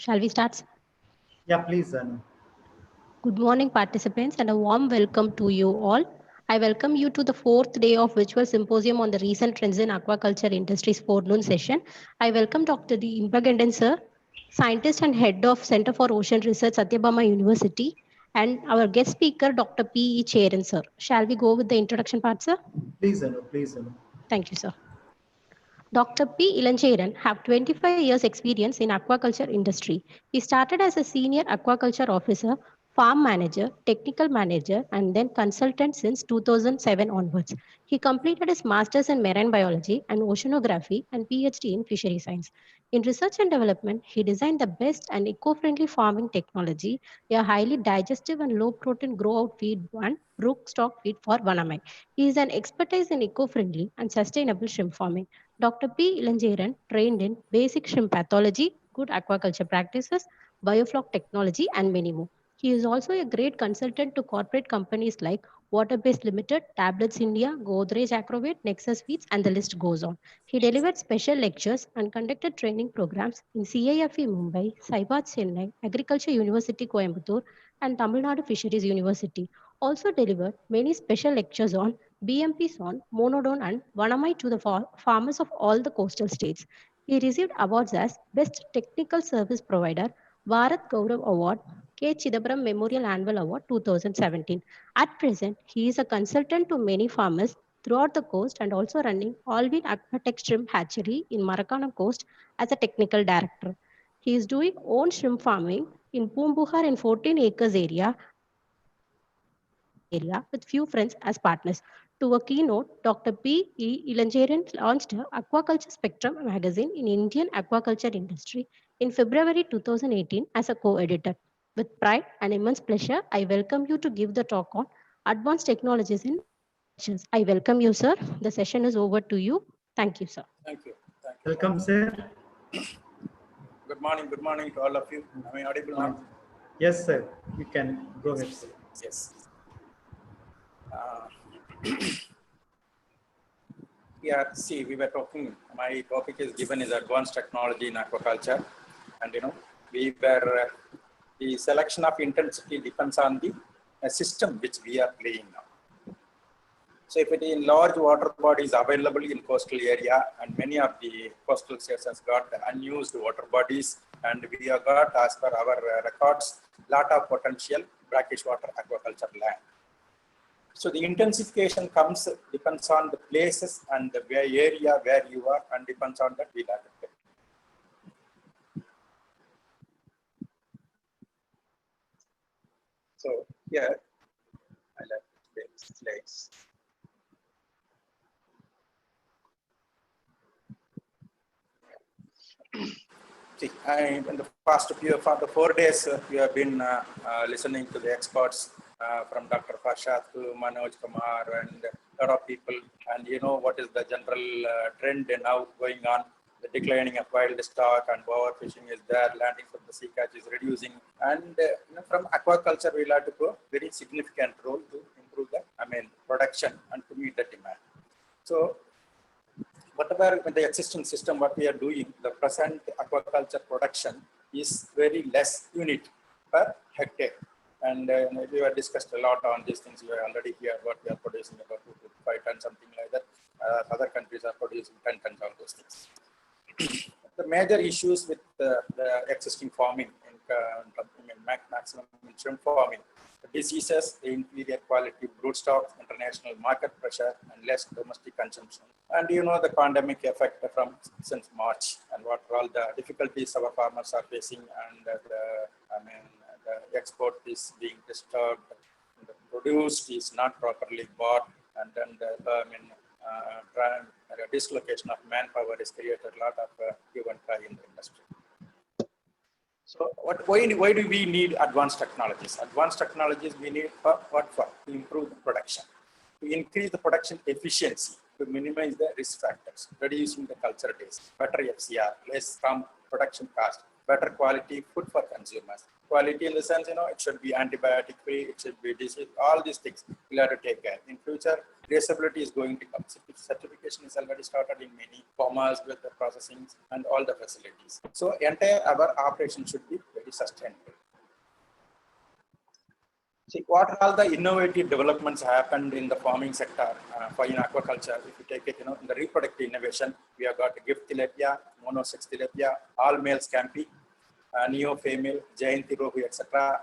Shall we start? Yeah, please, Anu. Good morning, participants, and a warm welcome to you all. I welcome you to the fourth day of virtual symposium on the recent trends in aquaculture industry's forenoon session. I welcome Dr. D. Impagandan, sir, scientist and head of Center for Ocean Research, Satyabama University, and our guest speaker, Dr. P. E. Cheran, sir. Shall we go with the introduction part, sir? Please, Anu. Please, Anu. Thank you, sir. Dr. P. Ilancheran have 25 years experience in aquaculture industry. He started as a senior aquaculture officer, farm manager, technical manager, and then consultant since 2007 onwards. He completed his master's in marine biology and oceanography and PhD in fishery science. In research and development, he designed the best and eco-friendly farming technology, a highly digestive and low-protein grow-out feed and brook stock feed for Vanamai. He is an expertise in eco-friendly and sustainable shrimp farming. Dr. P. Ilanjeeran trained in basic shrimp pathology, good aquaculture practices, biofloc technology, and many more. He is also a great consultant to corporate companies like Waterbase Limited, Tablets India, Godrej Acrobat, Nexus Feeds, and the list goes on. He delivered special lectures and conducted training programs in CIFE Mumbai, Saibad Chennai, Agriculture University Coimbatore, and Tamil Nadu Fisheries University. Also delivered many special lectures on BMP Son, Monodon, and Vanamai to the farmers of all the coastal states. He received awards as Best Technical Service Provider, Bharat Gaurav Award, K. Chidambaram Memorial Annual Award 2017. At present, he is a consultant to many farmers throughout the coast and also running Alvin Aquatech Shrimp Hatchery in Marakanam Coast as a technical director. He is doing own shrimp farming in Poombuhar in 14 acres area with few friends as partners. To a keynote, Dr. P. E. Ilanjeeran launched Aquaculture Spectrum magazine in Indian aquaculture industry in February 2018 as a co-editor. With pride and immense pleasure, I welcome you to give the talk on advanced technologies in aquaculture. I welcome you, sir. The session is over to you. Thank you, sir. Thank you. Thank you. Welcome, sir. Good morning to all of you. Am I audible now? Yes, sir. You can go ahead, sir. Yes. Yeah, see, we were talking, my topic is given is advanced technology in aquaculture. And, the selection of intensity depends on the system which we are playing now. So if it is in large water bodies available in coastal area, and many of the coastal states has got unused water bodies, and we have got, as per our records, lot of potential brackish water aquaculture land. So the intensification depends on the places and the area where you are, and depends on that we'll have to take. So here, I'll have to take slides. See, in the past for the 4 days, we have been listening to the experts from Dr. Farshad to Manoj Kumar and a lot of people. And you know what is the general trend now going on, the declining of wild stock and overfishing is there, landing from the sea catch is reducing. And from aquaculture, we'll have to go very significant role to improve the production and to meet the demand. So whatever with the existing system, what we are doing, the present aquaculture production is very less unit per hectare. And we have discussed a lot on these things. You are already here what we are producing about 2 to 5 tons, something like that. Other countries are producing 10 tons, all those things. The major issues with the existing farming in maximum shrimp farming, the diseases, the inferior quality broodstock, international market pressure, and less domestic consumption. And the pandemic effect from since March, and what are all the difficulties our farmers are facing, and the export is being disturbed, the produced is not properly bought, and then the dislocation of manpower has created a lot of give and try in the industry. So why do we need advanced technologies? Advanced technologies we need for what? For to improve the production, to increase the production efficiency, to minimize the risk factors, reducing the culture days, better FCR, less production cost, better quality food for consumers. Quality in the sense, it should be antibiotic free, it should be disease, all these things we'll have to take care. In future, traceability is going to come. Certification is already started in many farmers with the processing and all the facilities. So entire our operation should be very sustainable. See, what are all the innovative developments happened in the farming sector for in aquaculture? If you take it, in the reproductive innovation, we have got gift tilapia, monosex tilapia, all male scampi, neo female, giant rohu, etc.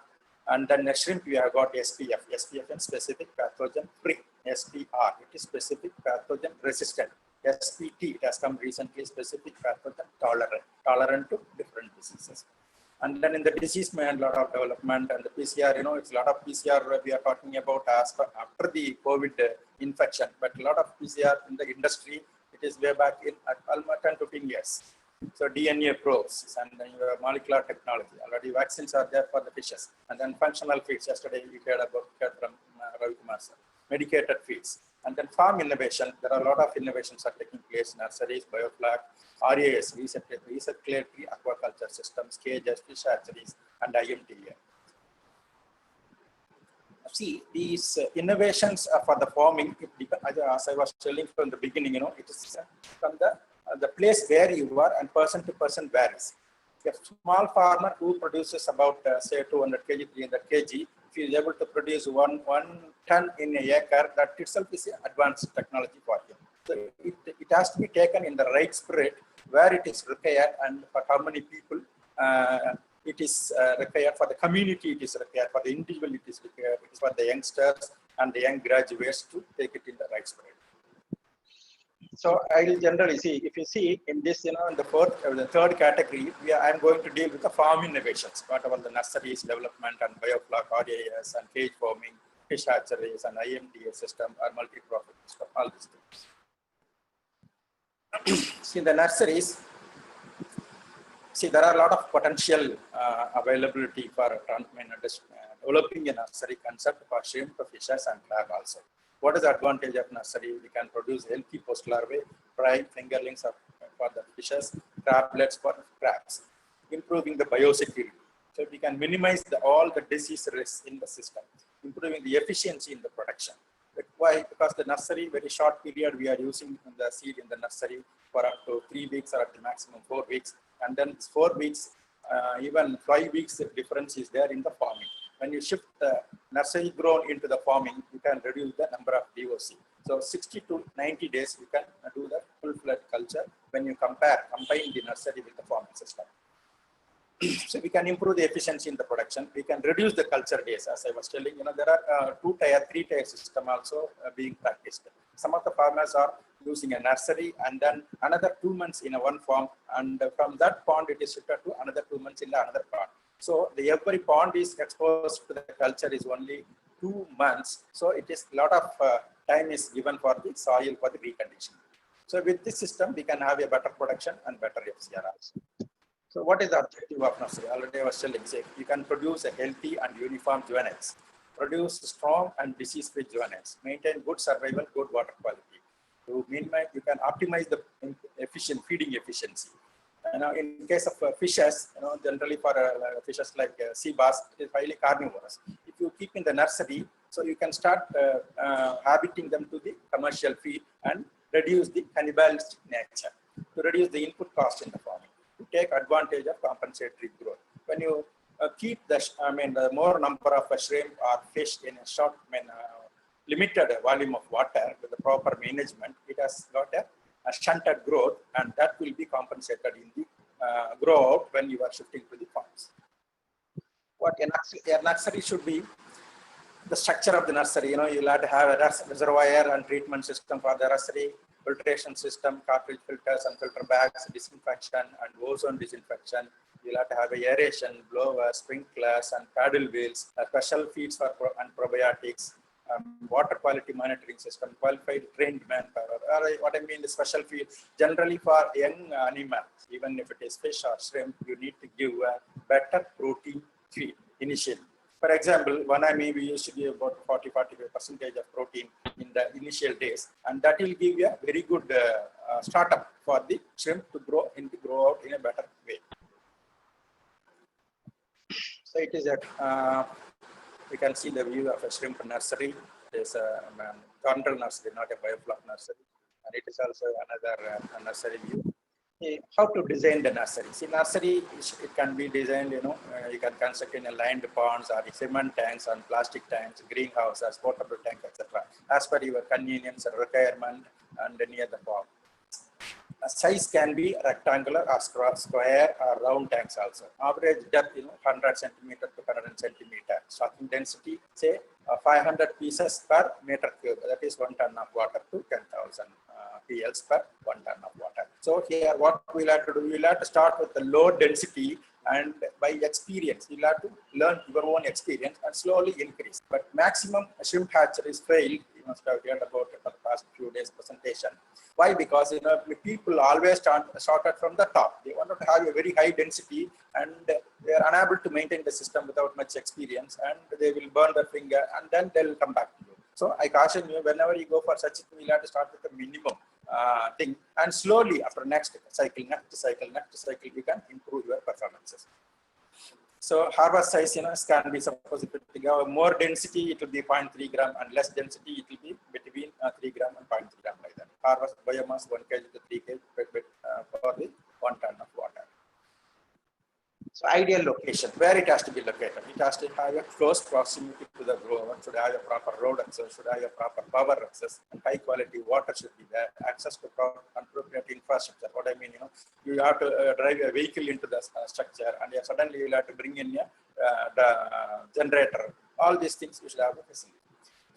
And then shrimp, we have got SPF. SPF and specific pathogen free. SPR, it is specific pathogen resistant. SPT, it has come recently, specific pathogen tolerant to different diseases. And then in the disease man, lot of development, and the PCR, it's a lot of PCR we are talking about after the COVID infection, but a lot of PCR in the industry, it is way back in almost 10 to 15 years. So DNA probes and then your molecular technology, already vaccines are there for the fishes. And then functional feeds, yesterday we heard from Ravi Kumar sir, medicated feeds. And then farm innovation, there are a lot of innovations are taking place, nurseries, bioflag, RAS, recirculatory aquaculture systems, cages, fish hatcheries, and IMTA. See, these innovations for the farming, as I was telling from the beginning, it is from the place where you are and person to person varies. A small farmer who produces about say 200 kg, 300 kg, if he is able to produce one ton in an acre, that itself is an advanced technology for him. So it has to be taken in the right spirit, where it is required and for how many people it is required, for the community it is required, for the individual it is required, it is for the youngsters and the young graduates to take it in the right spirit. So I will generally see, if you see in this, in the third category, I am going to deal with the farm innovations, whatever the nurseries, development and biofloc, RAS and cage farming, fish hatcheries and IMDA system or multi-profit system, all these things. See the nurseries, see there are a lot of potential availability for developing a nursery concept for shrimp, fishes and crab also. What is the advantage of nursery? We can produce healthy post larvae, fry, fingerlings for the fishes, crablets for crabs, improving the biosecurity. So we can minimize all the disease risks in the system, improving the efficiency in the production. But why? Because the nursery, very short period, we are using the seed in the nursery for up to 3 weeks or at the maximum 4 weeks. And then 4 weeks, even 5 weeks, the difference is there in the farming. When you shift the nursery grown into the farming, you can reduce the number of DOC. So 60 to 90 days, you can do the full-fledged culture when you combine the nursery with the farming system. So we can improve the efficiency in the production. We can reduce the culture days. As I was telling, there are 2-tier, 3-tier system also being practiced. Some of the farmers are using a nursery and then another 2 months in one farm, and from that pond it is shifted to another 2 months in another pond. So every pond is exposed to the culture is only 2 months. So it is a lot of time is given for the soil for the reconditioning. So with this system, we can have a better production and better FCR also. So what is the objective of nursery? Already I was telling, you can produce a healthy and uniform juveniles, produce strong and disease-free juveniles, maintain good survival, good water quality. To minimize, you can optimize the feeding efficiency. In case of fishes, generally for fishes like sea bass, it is highly carnivorous. If you keep in the nursery, so you can start habiting them to the commercial feed and reduce the cannibalistic nature, to reduce the input cost in the farming, to take advantage of compensatory growth. When you keep the more number of shrimp or fish in a short, limited volume of water with the proper management, it has got a shunted growth, and that will be compensated in the grow out when you are shifting to the farms. What a nursery should be, the structure of the nursery, you'll have to have a reservoir and treatment system for the nursery, filtration system, cartridge filters and filter bags, disinfection and ozone disinfection. You'll have to have a aeration, blower, sprinklers and paddle wheels, special feeds for and probiotics, water quality monitoring system, qualified trained manpower. What I mean is special feed. Generally for young animals, even if it is fish or shrimp, you need to give a better protein feed initially. For example, we used to give about 40-45% of protein in the initial days, and that will give you a very good startup for the shrimp to grow out in a better way. So it is a we can see the view of a shrimp nursery. is a Thorndal nursery, not a bioflock nursery. And it is also another nursery view. How to design the nursery? See, nursery, it can be designed, you can construct in a lined ponds or cement tanks and plastic tanks, greenhouses, portable tank, etc. As per your convenience and requirement and near the farm. Size can be rectangular or square or round tanks also. Average depth, 100 centimeter to 100 centimeter. Stocking density, say 500 pieces per meter cube. That is 1 ton of water to 10,000 PLs per 1 ton of water. So here, what we'll have to do, we'll have to start with the low density, and by experience, you'll have to learn your own experience and slowly increase. But maximum shrimp hatcheries failed. You must have heard about it for the past few days presentation. Why? Because people always started from the top. They wanted to have a very high density, and they are unable to maintain the system without much experience, and they will burn their finger, and then they'll come back to you. So I caution you, whenever you go for such a thing, you'll have to start with a minimum thing, and slowly after next cycle, you can improve your performances. So harvest size, can be, suppose if you have more density, it will be 0.3 gram, and less density, it will be between 3 gram and 0.3 gram like that. Harvest biomass 1 kg to 3 kg for the 1 ton of water. So ideal location, where it has to be located. It has to have a close proximity to the grower, should have a proper road access, should have a proper power access, and high quality water should be there, access to appropriate infrastructure. What I mean, you have to drive a vehicle into the structure, and suddenly you'll have to bring in the generator. All these things you should have a facility.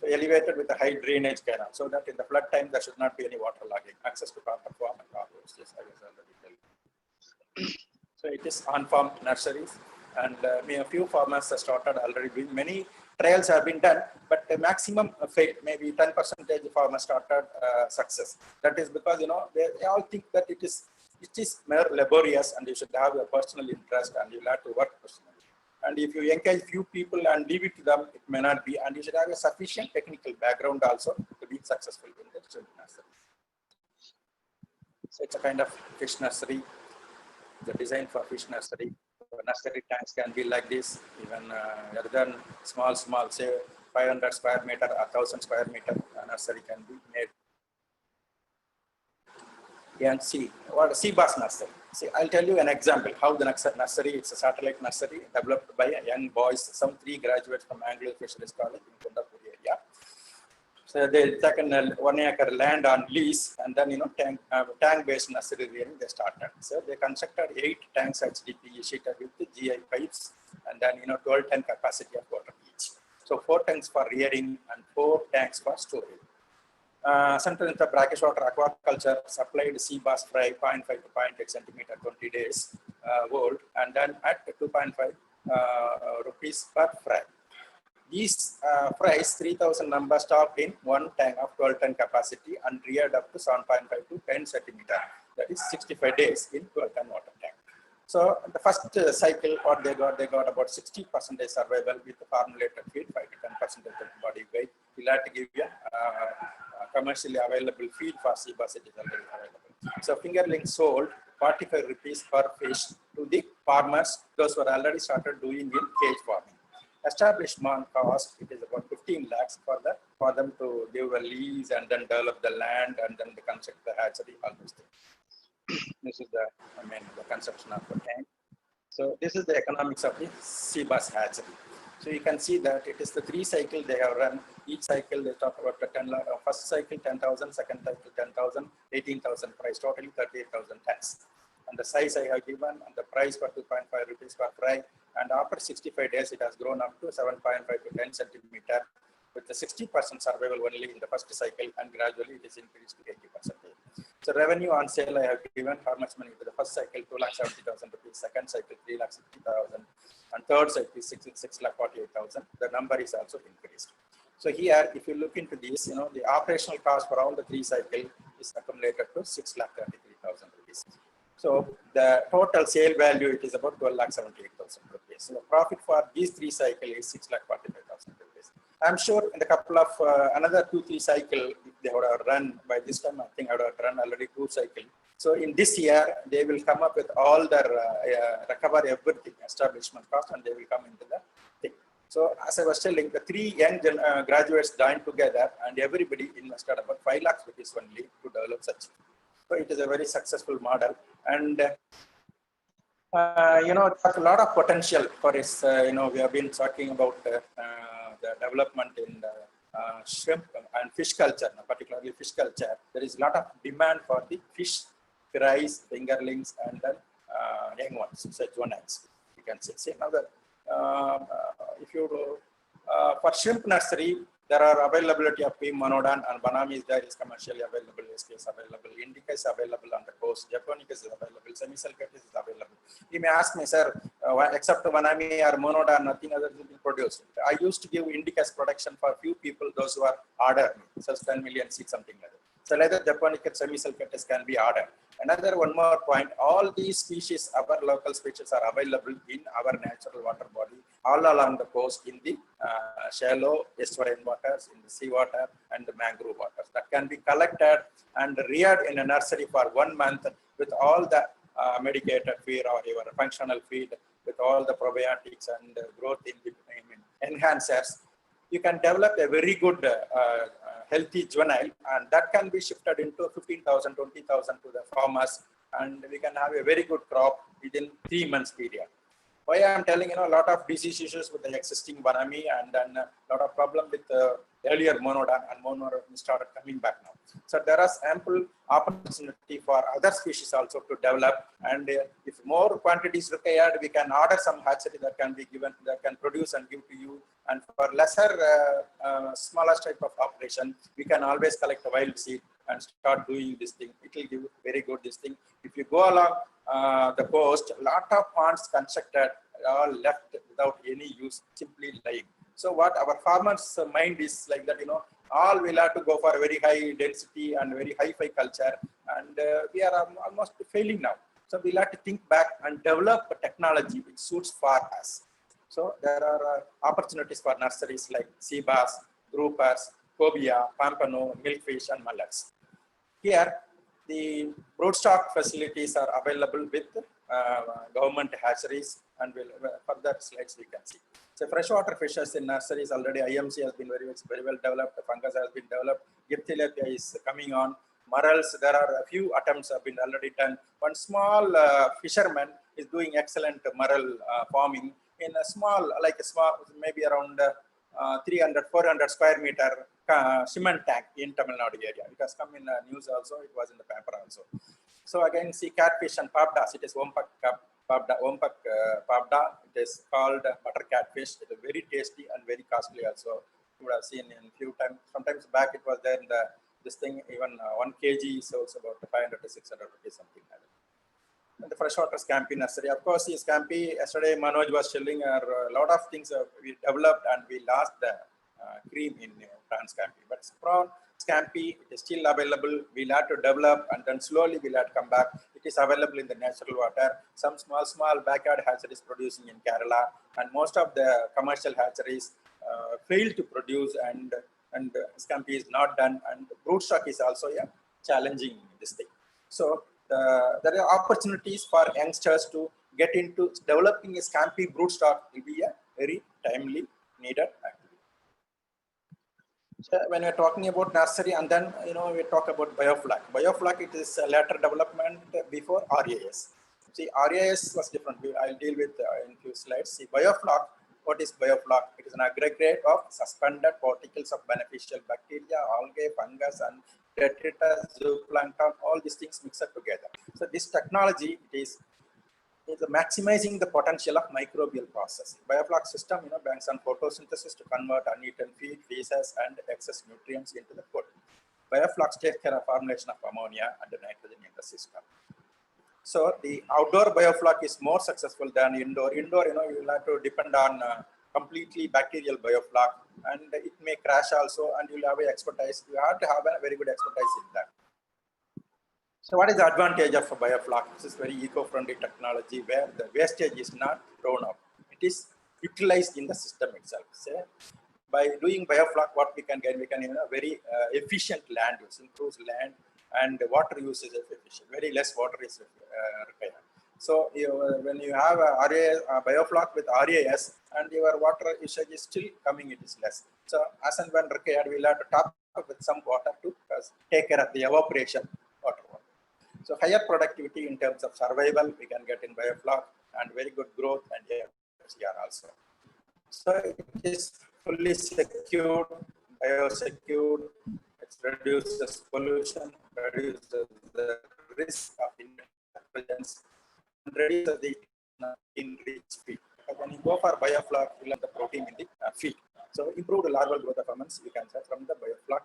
So elevated with a high drainage canal, so that in the flood time there should not be any water logging. Access to proper farm and cargoes. Yes, I was already telling. So it is on-farm nurseries, and a few farmers have started already doing. Many trials have been done, but the maximum failed. Maybe 10% of farmers started success. That is because they all think that it is more laborious, and you should have a personal interest, and you have to work personally. And if you encourage few people and leave it to them, it may not be. And you should have a sufficient technical background also to be successful in the shrimp nursery. So it's a kind of fish nursery. The design for fish nursery. Nursery tanks can be like this, even rather than small, say 500 square meter or 1,000 square meter nursery can be made. And see what a sea bass nursery. See, I'll tell you an example how the nursery. It's a satellite nursery developed by young boys, some 3 graduates from Anglo Fisheries College in Kundapur area. So they taken 1 acre land on lease, and then tank-based nursery rearing they started. So they constructed 8 tanks HDPE sheeted with the GI pipes, and then 12 ton capacity of water each. So 4 tanks for rearing and 4 tanks for storage. Central in the brackish water aquaculture supplied sea bass fry 0.5 to 0.8 centimeter 20 days old, and then at 2.5 rupees per fry. These fries, 3,000 numbers stocked in 1 tank of 12 ton capacity and reared up to 7.5 to 10 centimeter. That is 65 days in 12 ton water tank. So the first cycle, what they got about 60% survival with the formulated feed, 5 to 10% of the body weight. We'll have to give you commercially available feed for sea bass, it is already available. So fingerling sold 45 rupees per fish to the farmers, those who are already started doing in cage farming. Establishment cost, it is about 15 lakhs for them to give a lease and then develop the land and then they construct the hatchery, all those things. This is the construction of the tank. So this is the economics of the sea bass hatchery. So you can see that it is the 3 cycles they have run. Each cycle they talk about the 10 lakh. First cycle 10,000, second cycle 10,000, 18,000 price, totally 38,000 tons. And the size I have given and the price for 2.5 rupees per fry. And after 65 days, it has grown up to 7.5 to 10 centimeter with the 60% survival only in the first cycle, and gradually it is increased to 80%. So revenue on sale I have given how much money to the first cycle 2,70,000 rupees, second cycle 3,60,000, and third cycle 6,48,000. The number is also increased. So here, if you look into this, the operational cost for all the 3 cycles is accumulated to 6,33,000 rupees. So the total sale value, it is about 12,78,000 rupees. So the profit for these 3 cycles is 6,45,000 rupees. I'm sure in the couple of another 2-3 cycle, if they would have run by this time, I think I would have run already 2 cycles. So in this year, they will come up with all their recover everything, establishment cost, and they will come into the thing. So as I was telling, the three young graduates joined together and everybody invested about 5 lakhs rupees only to develop such. So it is a very successful model, and you know, there's a lot of potential for this. You know, we have been talking about the development in the shrimp and fish culture, particularly fish culture. There is a lot of demand for the fish, fries, fingerlings, and then young ones, such one eggs. You can say. See now that if you for shrimp nursery, there are availability of P. monodan and Banami there is commercially available, SK is available, Indica is available on the coast, Japonica is available, Semisulcatus is available. You may ask me, sir, except Banami or monodan, nothing other is being produced. I used to give Indica's production for few people, those who are ordered, such 10 million seeds, something like that. So either Japonica, Semisulcatus can be ordered. Another one more point, all these species, our local species are available in our natural water body, all along the coast in the shallow estuarine waters, in the seawater and the mangrove waters that can be collected and reared in a nursery for 1 month with all the medicated feed or your functional feed with all the probiotics and growth enhancers. You can develop a very good healthy juvenile, and that can be shifted into 15,000, 20,000 to the farmers, and we can have a very good crop within 3 months period. Why I am telling, you know, a lot of disease issues with the existing Banami, and then a lot of problem with the earlier monodan, and monodan started coming back now. So there is ample opportunity for other species also to develop, and if more quantities required, we can order some hatchery that can be given, that can produce and give to you. And for lesser, smallest type of operation, we can always collect a wild seed and start doing this thing. It will give very good this thing. If you go along the coast, a lot of ponds constructed are left without any use, simply lying. So what our farmers' mind is like that, you know, all will have to go for a very high density and very high-fi culture, and we are almost failing now. So we'll have to think back and develop a technology which suits for us. So there are opportunities for nurseries like sea bass, groupers, cobia, pampano, milkfish, and mullets. Here, the broodstock facilities are available with government hatcheries, and further slides we can see. So freshwater fishes in nurseries already IMC has been very well developed. The fungus has been developed. Giptilapia is coming on. Morels, there are a few attempts have been already done. One small fisherman is doing excellent morel farming in a small, maybe around 300, 400 square meter cement tank in Tamil Nadu area. It has come in news also, it was in the paper also. So again, see catfish and pabdas, it is Ompak pabda, it is called butter catfish. It is very tasty and very costly also. You would have seen in few times, sometimes back it was there in the, this thing, even 1 kg sells about 500 to 600 rupees, something like that. And the freshwater scampi nursery. Of course, the scampi, yesterday Manoj was telling a lot of things we developed and we lost the cream in prawn scampi. But prawn scampi, it is still available. We'll have to develop and then slowly we'll have to come back. It is available in the natural water. Some small backyard hatcheries producing in Kerala, and most of the commercial hatcheries fail to produce, and scampi is not done, and broodstock is also challenging this thing. So there are opportunities for youngsters to get into developing a scampi broodstock will be a very timely needed activity. So when we're talking about nursery, and then we talk about bioflak. Bioflak, it is a later development before RAS. See, RAS was different. I'll deal with in few slides. See, bioflak. What is bioflak? It is an aggregate of suspended particles of beneficial bacteria, algae, fungus, and detritus, zooplankton, all these things mixed together. So this technology is maximizing the potential of microbial processing. Bioflak system, banks on photosynthesis to convert uneaten feed, feces, and excess nutrients into the food. Bioflaks take care of formulation of ammonia and the nitrogen in the system. So the outdoor bioflak is more successful than indoor. Indoor, you will have to depend on completely bacterial bioflak, and it may crash also, and you'll have expertise. You have to have a very good expertise in that. So what is the advantage of a bioflak? This is very eco-friendly technology where the wastage is not thrown out. It is utilized in the system itself. So by doing bioflak, what we can get, very efficient land use, improves land and water use is efficient. Very less water is required. So when you have a biofloc with RAS and your water usage is still coming, it is less. So as and when required, we'll have to top up with some water to take care of the evaporation water. So higher productivity in terms of survival we can get in biofloc, and very good growth and FCR also. So it is fully secured, biosecured, it reduces pollution, reduces the risk of pathogens, and reduces the in-rich feed. When you go for biofloc, you have the protein in the feed. So improved larval growth performance you can say from the biofloc.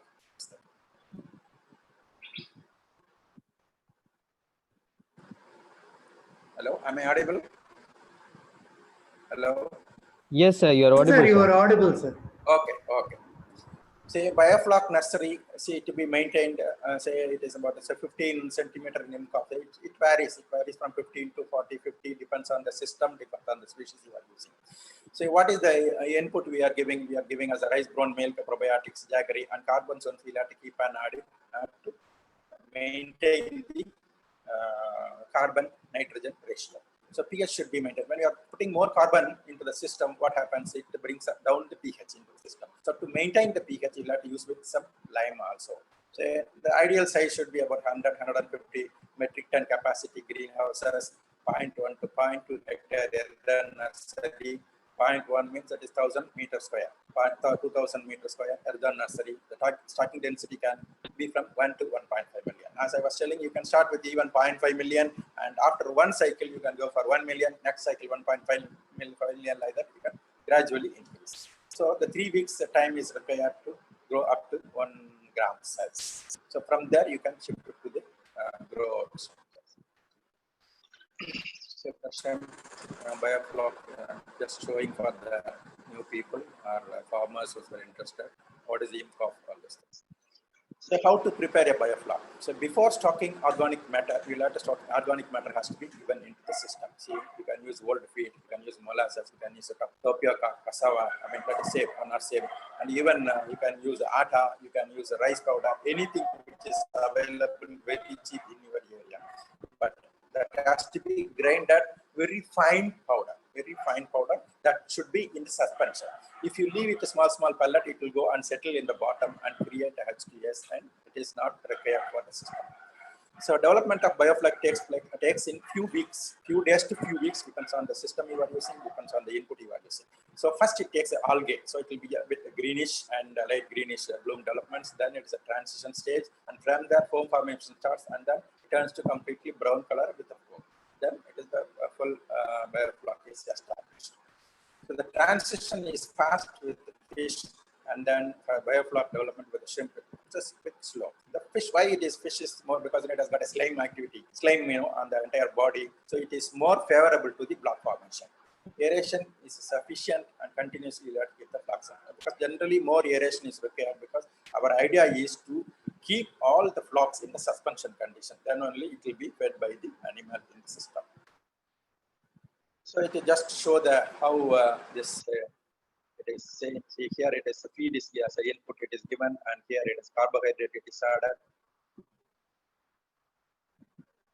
Hello, am I audible? Hello. Yes, sir, you are audible. Sir, you sir. are audible, sir. Okay, okay. Say biofloc nursery, see to be maintained, say it is about say 15 centimeter in IMCOP. It varies from 15 to 40, 50, depends on the system, depends on the species you are using. So what is the input we are giving? We are giving as a rice brown milk, probiotics, jaggery, and carbon zones we'll have to keep an adding to maintain the carbon nitrogen ratio. So pH should be maintained. When you are putting more carbon into the system, what happens? It brings down the pH into the system. So to maintain the pH, you'll have to use with some lime also. So the ideal size should be about 100, 150 metric ton capacity greenhouses, 0.1 to 0.2 hectare urban nursery. 0.1 means that is 1000 meters square. 2000 meters square urban nursery. The stocking density can be from 1 to 1.5 million. As I was telling, you can start with even 0.5 million, and after one cycle you can go for 1 million. Next cycle 1.5 million, like that you can gradually increase. So the 3 weeks time is required to grow up to 1 gram size. So from there you can shift it to the grow. So biofloc, just showing for the new people or farmers who are interested. What is the IMCOP of all this things? So how to prepare a biofloc? So before stocking organic matter, you'll have to stock organic matter has to be given into the system. See, you can use old feed, you can use molasses, you can use tapioca, cassava. I mean, that is safe or not safe. And even you can use atta, you can use rice powder, anything which is available very cheap in your area. But that has to be grinded very fine powder that should be in the suspension. If you leave it a small pellet, it will go and settle in the bottom and create a HTS, and it is not required for the system. So development of biofloc takes in few days to few weeks, depends on the system you are using, depends on the input you are using. So first it takes algae, so it will be a bit greenish and light greenish bloom developments. Then it is a transition stage, and from there foam formation starts, and then it turns to completely brown color with the foam. Then it is the full biofloc is established. So the transition is fast with the fish, and then biofloc development with the shrimp. It's just a bit slow. The fish, why it is fish is more because it has got a slime activity, slime, on the entire body. So it is more favorable to the block formation. Aeration is sufficient and continuously let get the flux. Because generally more aeration is required because our idea is to keep all the flocks in the suspension condition. Then only it will be fed by the animal in the system. So it will just show the how this it is saying. See here it is feed is as an input it is given, and here it is carbohydrate it is added.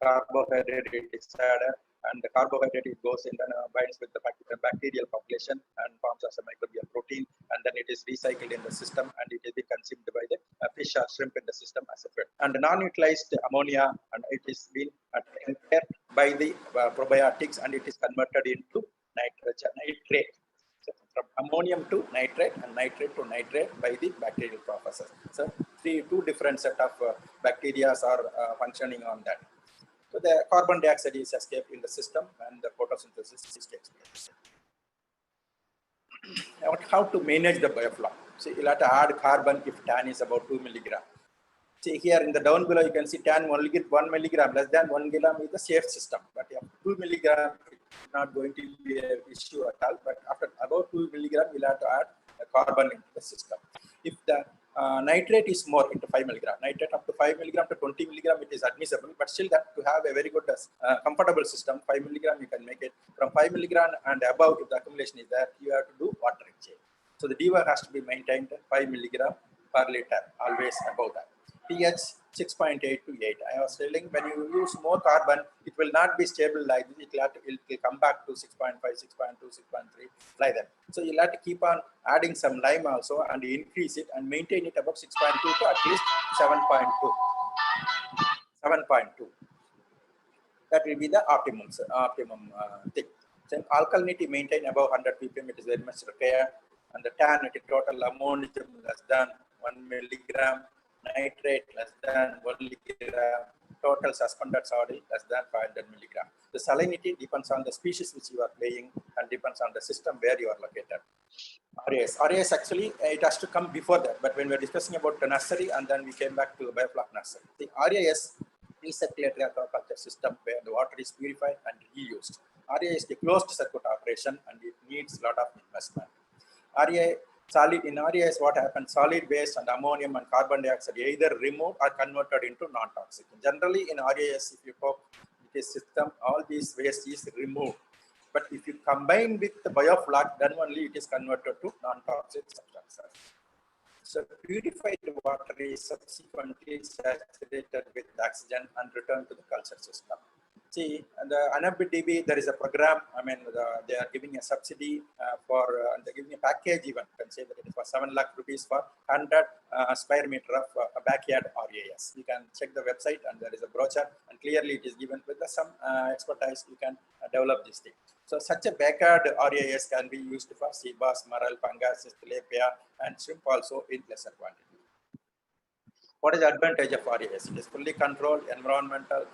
Carbohydrate it is added, and the carbohydrate it goes in and binds with the bacterial population and forms as a microbial protein, and then it is recycled in the system, and it will be consumed by the fish or shrimp in the system as a food. And non-utilized ammonia, and it is been taken care by the probiotics, and it is converted into nitrate. So from ammonium to nitrate and nitrate to nitrate by the bacterial processes. So two different set of bacteria are functioning on that. So the carbon dioxide is escaped in the system, and the photosynthesis takes place. Now, how to manage the biofloc? So you'll have to add carbon if tan is about 2 milligram. See here in the down below, you can see tan 1 milligram, less than 1 gram is the safe system. But if 2 milligram, it's not going to be an issue at all. But after about 2 milligram, we'll have to add carbon into the system. If the nitrate is more into 5 milligram, nitrate up to 5 milligram to 20 milligram, it is admissible. But still, that to have a very good, comfortable system, 5 milligram, you can make it. From 5 milligram and above, if the accumulation is there, you have to do water exchange. So the DEWA has to be maintained 5 milligram per liter, always above that. pH 6.8 to 8. I was telling when you use more carbon, it will not be stable like this. It will come back to 6.5, 6.2, 6.3, like that. So you'll have to keep on adding some lime also and increase it and maintain it above 6.2 to at least 7.2. 7.2. That will be the optimum thing. Then alkalinity maintained above 100 ppm, it is very much required. And the TAN at total ammonium less than 1 milligram, nitrate less than 1 milligram, total suspended salt less than 500 milligram. The salinity depends on the species which you are playing and depends on the system where you are located. RAS actually it has to come before that, but when we are discussing about the nursery and then we came back to biofloc nursery. The RAS recirculatory aquaculture system where the water is purified and reused. RAS is the closed circuit operation and it needs a lot of investment. In RAS, what happens? Solid waste and ammonium and carbon dioxide either removed or converted into non-toxic. Generally, in RAS, if you talk with a system, all these waste is removed. But if you combine with the biofloc, then only it is converted to non-toxic substances. So purified water is subsequently saturated with oxygen and returned to the culture system. See, the NFBDB, there is a program. I mean, they are giving a subsidy they're giving a package even. You can say that it is for 7 lakh rupees for 100 square meter of backyard RAS. You can check the website and there is a brochure and clearly it is given with some expertise. You can develop this thing. So such a backyard RAS can be used for sea bass, marl, pangas, tilapia and shrimp also in lesser quantity. What is the advantage of RAS? It is fully controlled, environmental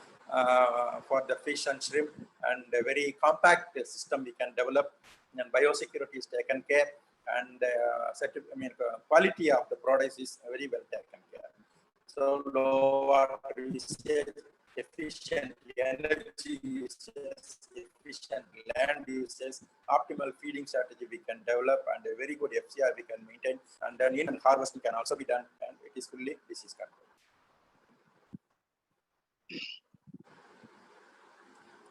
for the fish and shrimp, and a very compact system we can develop, and biosecurity is taken care, and quality of the products is very well taken care. So low water usage, efficient energy usage, efficient land usage, optimal feeding strategy we can develop, and a very good FCR we can maintain, and then in harvesting can also be done, and it is fully disease control.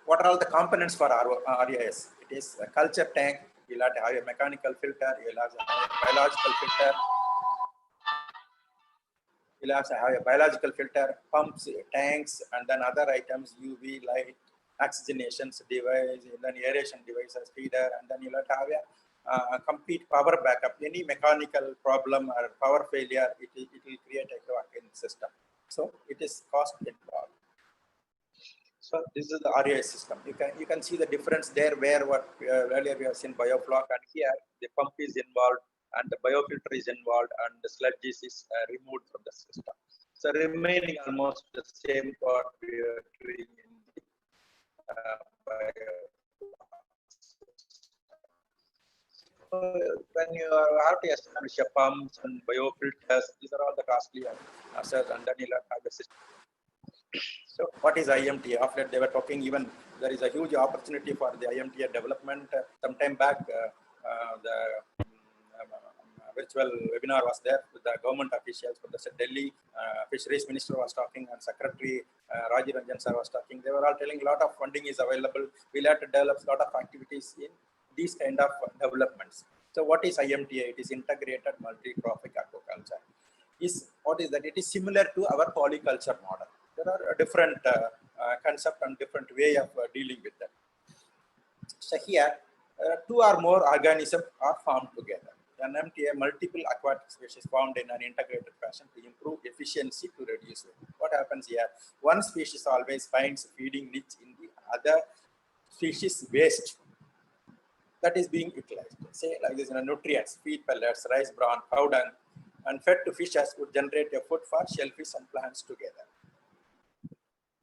What are all the components for RAS? It is a culture tank. You'll have to have a mechanical filter. You'll have to have a biological filter. You'll have to have a biological filter, pumps, tanks, and then other items, UV light, oxygenation device, and then aeration devices, feeder, and then you'll have to have a complete power backup. Any mechanical problem or power failure, it will create a crack in the system. So it is cost involved. So this is the RAS system. You can see the difference there where what earlier we have seen biofloc, and here the pump is involved and the biofilter is involved and the sludges is removed from the system. So remaining almost the same what we are doing in the when you have to establish a pumps and biofilters, these are all the costly assets, and then you'll have the system. So what is IMTA? After they were talking, even there is a huge opportunity for the IMTA development. Some time back, the virtual webinar was there with the government officials from the Delhi Fisheries Minister was talking and Secretary Rajiv Ranjan sir was talking. They were all telling a lot of funding is available. We'll have to develop a lot of activities in these kind of developments. So what is IMTA? It is integrated multi-trophic aquaculture. What is that? It is similar to our polyculture model. There are different concept and different way of dealing with them. So here, two or more organisms are formed together. An MTA, multiple aquatic species found in an integrated fashion to improve efficiency to reduce weight. What happens here? One species always finds feeding niche in the other species waste that is being utilized. Say like this, nutrients, feed pellets, rice bran, cow dung, and fed to fishes would generate a food for shellfish and plants together.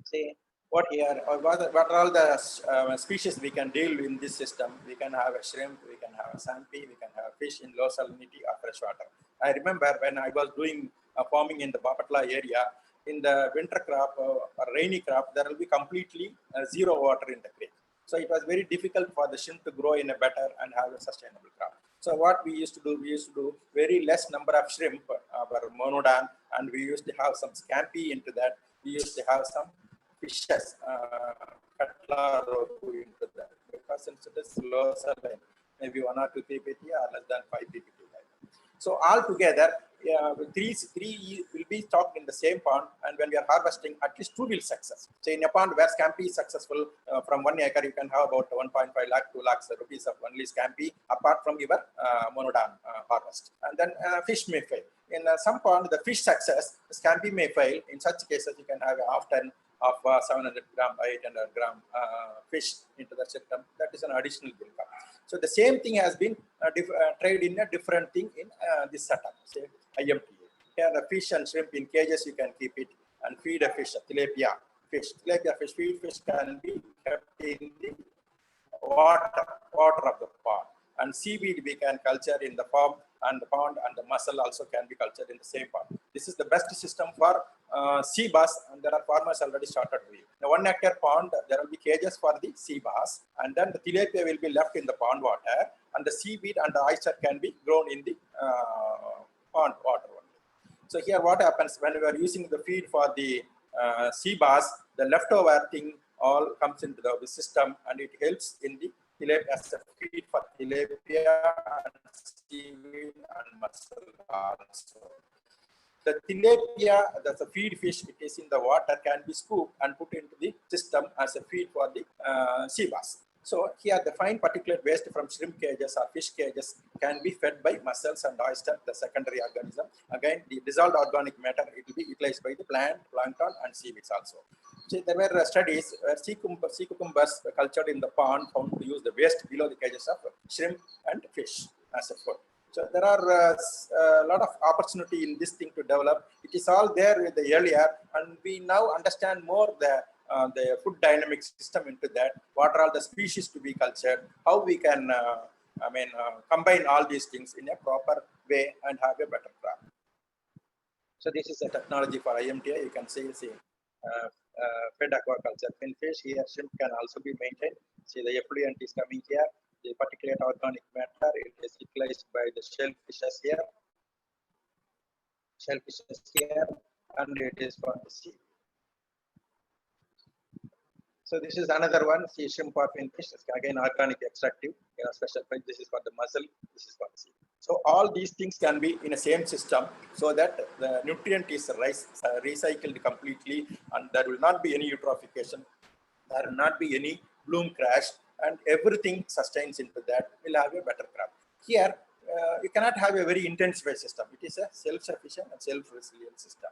Say what here, or what are all the species we can deal in this system? We can have a shrimp, we can have a sampi, we can have a fish in low salinity or fresh water. I remember when I was doing farming in the Bapatla area, in the winter crop or rainy crop, there will be completely zero water in the creek. So it was very difficult for the shrimp to grow in a better and have a sustainable crop. So what we used to do very less number of shrimp, our monodon, and we used to have some scampi into that. We used to have some fishes, cutla into that, because since it is low saline, maybe 1 or 2 ppt or less than 5 ppt. So all together, three will be stocked in the same pond, and when we are harvesting, at least two will success. So in a pond where scampi is successful, from 1 acre you can have about 1.5 lakh, 2 lakhs rupees of only scampi apart from your monodon harvest. And then fish may fail. In some pond, the fish success, the scampi may fail. In such cases, you can have often of 700 gram by 800 gram fish into the system. That is an additional income. So the same thing has been tried in a different thing in this setup, say IMTA. Here the fish and shrimp in cages, you can keep it and feed a fish, a tilapia fish. Tilapia fish, feed fish can be kept in the water of the pond. And seaweed we can culture in the pond, and the pond and the mussel also can be cultured in the same pond. This is the best system for sea bass, and there are farmers already started doing. In a 1 hectare pond, there will be cages for the sea bass, and then the tilapia will be left in the pond water, and the seaweed and the oyster can be grown in the pond water only. So here what happens when we are using the feed for the sea bass, the leftover thing all comes into the system, and it helps in the tilapia as a feed for tilapia and seaweed and mussel also. The tilapia, that's a feed fish, it is in the water, can be scooped and put into the system as a feed for the sea bass. So here the fine particulate waste from shrimp cages or fish cages can be fed by mussels and oyster, the secondary organism. Again, the dissolved organic matter, it will be utilized by the plant, plankton and seaweeds also. So there were studies where sea cucumbers were cultured in the pond found to use the waste below the cages of shrimp and fish as a food. So there are a lot of opportunity in this thing to develop. It is all there with the earlier, and we now understand more the food dynamic system into that. What are all the species to be cultured? How we can, combine all these things in a proper way and have a better crop. So this is a technology for IMTA. You can see fed aquaculture. Finfish here, shrimp can also be maintained. See the effluent is coming here. The particulate organic matter, it is utilized by the shellfishes here, and it is for the sea. So this is another one, see shrimp or finfish, again organic extractive, special price. This is for the mussel, this is for the sea. So all these things can be in a same system, so that the nutrient is recycled completely, and there will not be any eutrophication, there will not be any bloom crash, and everything sustains into that, will have a better crop. Here, you cannot have a very intensified system. It is a self-sufficient and self-resilient system.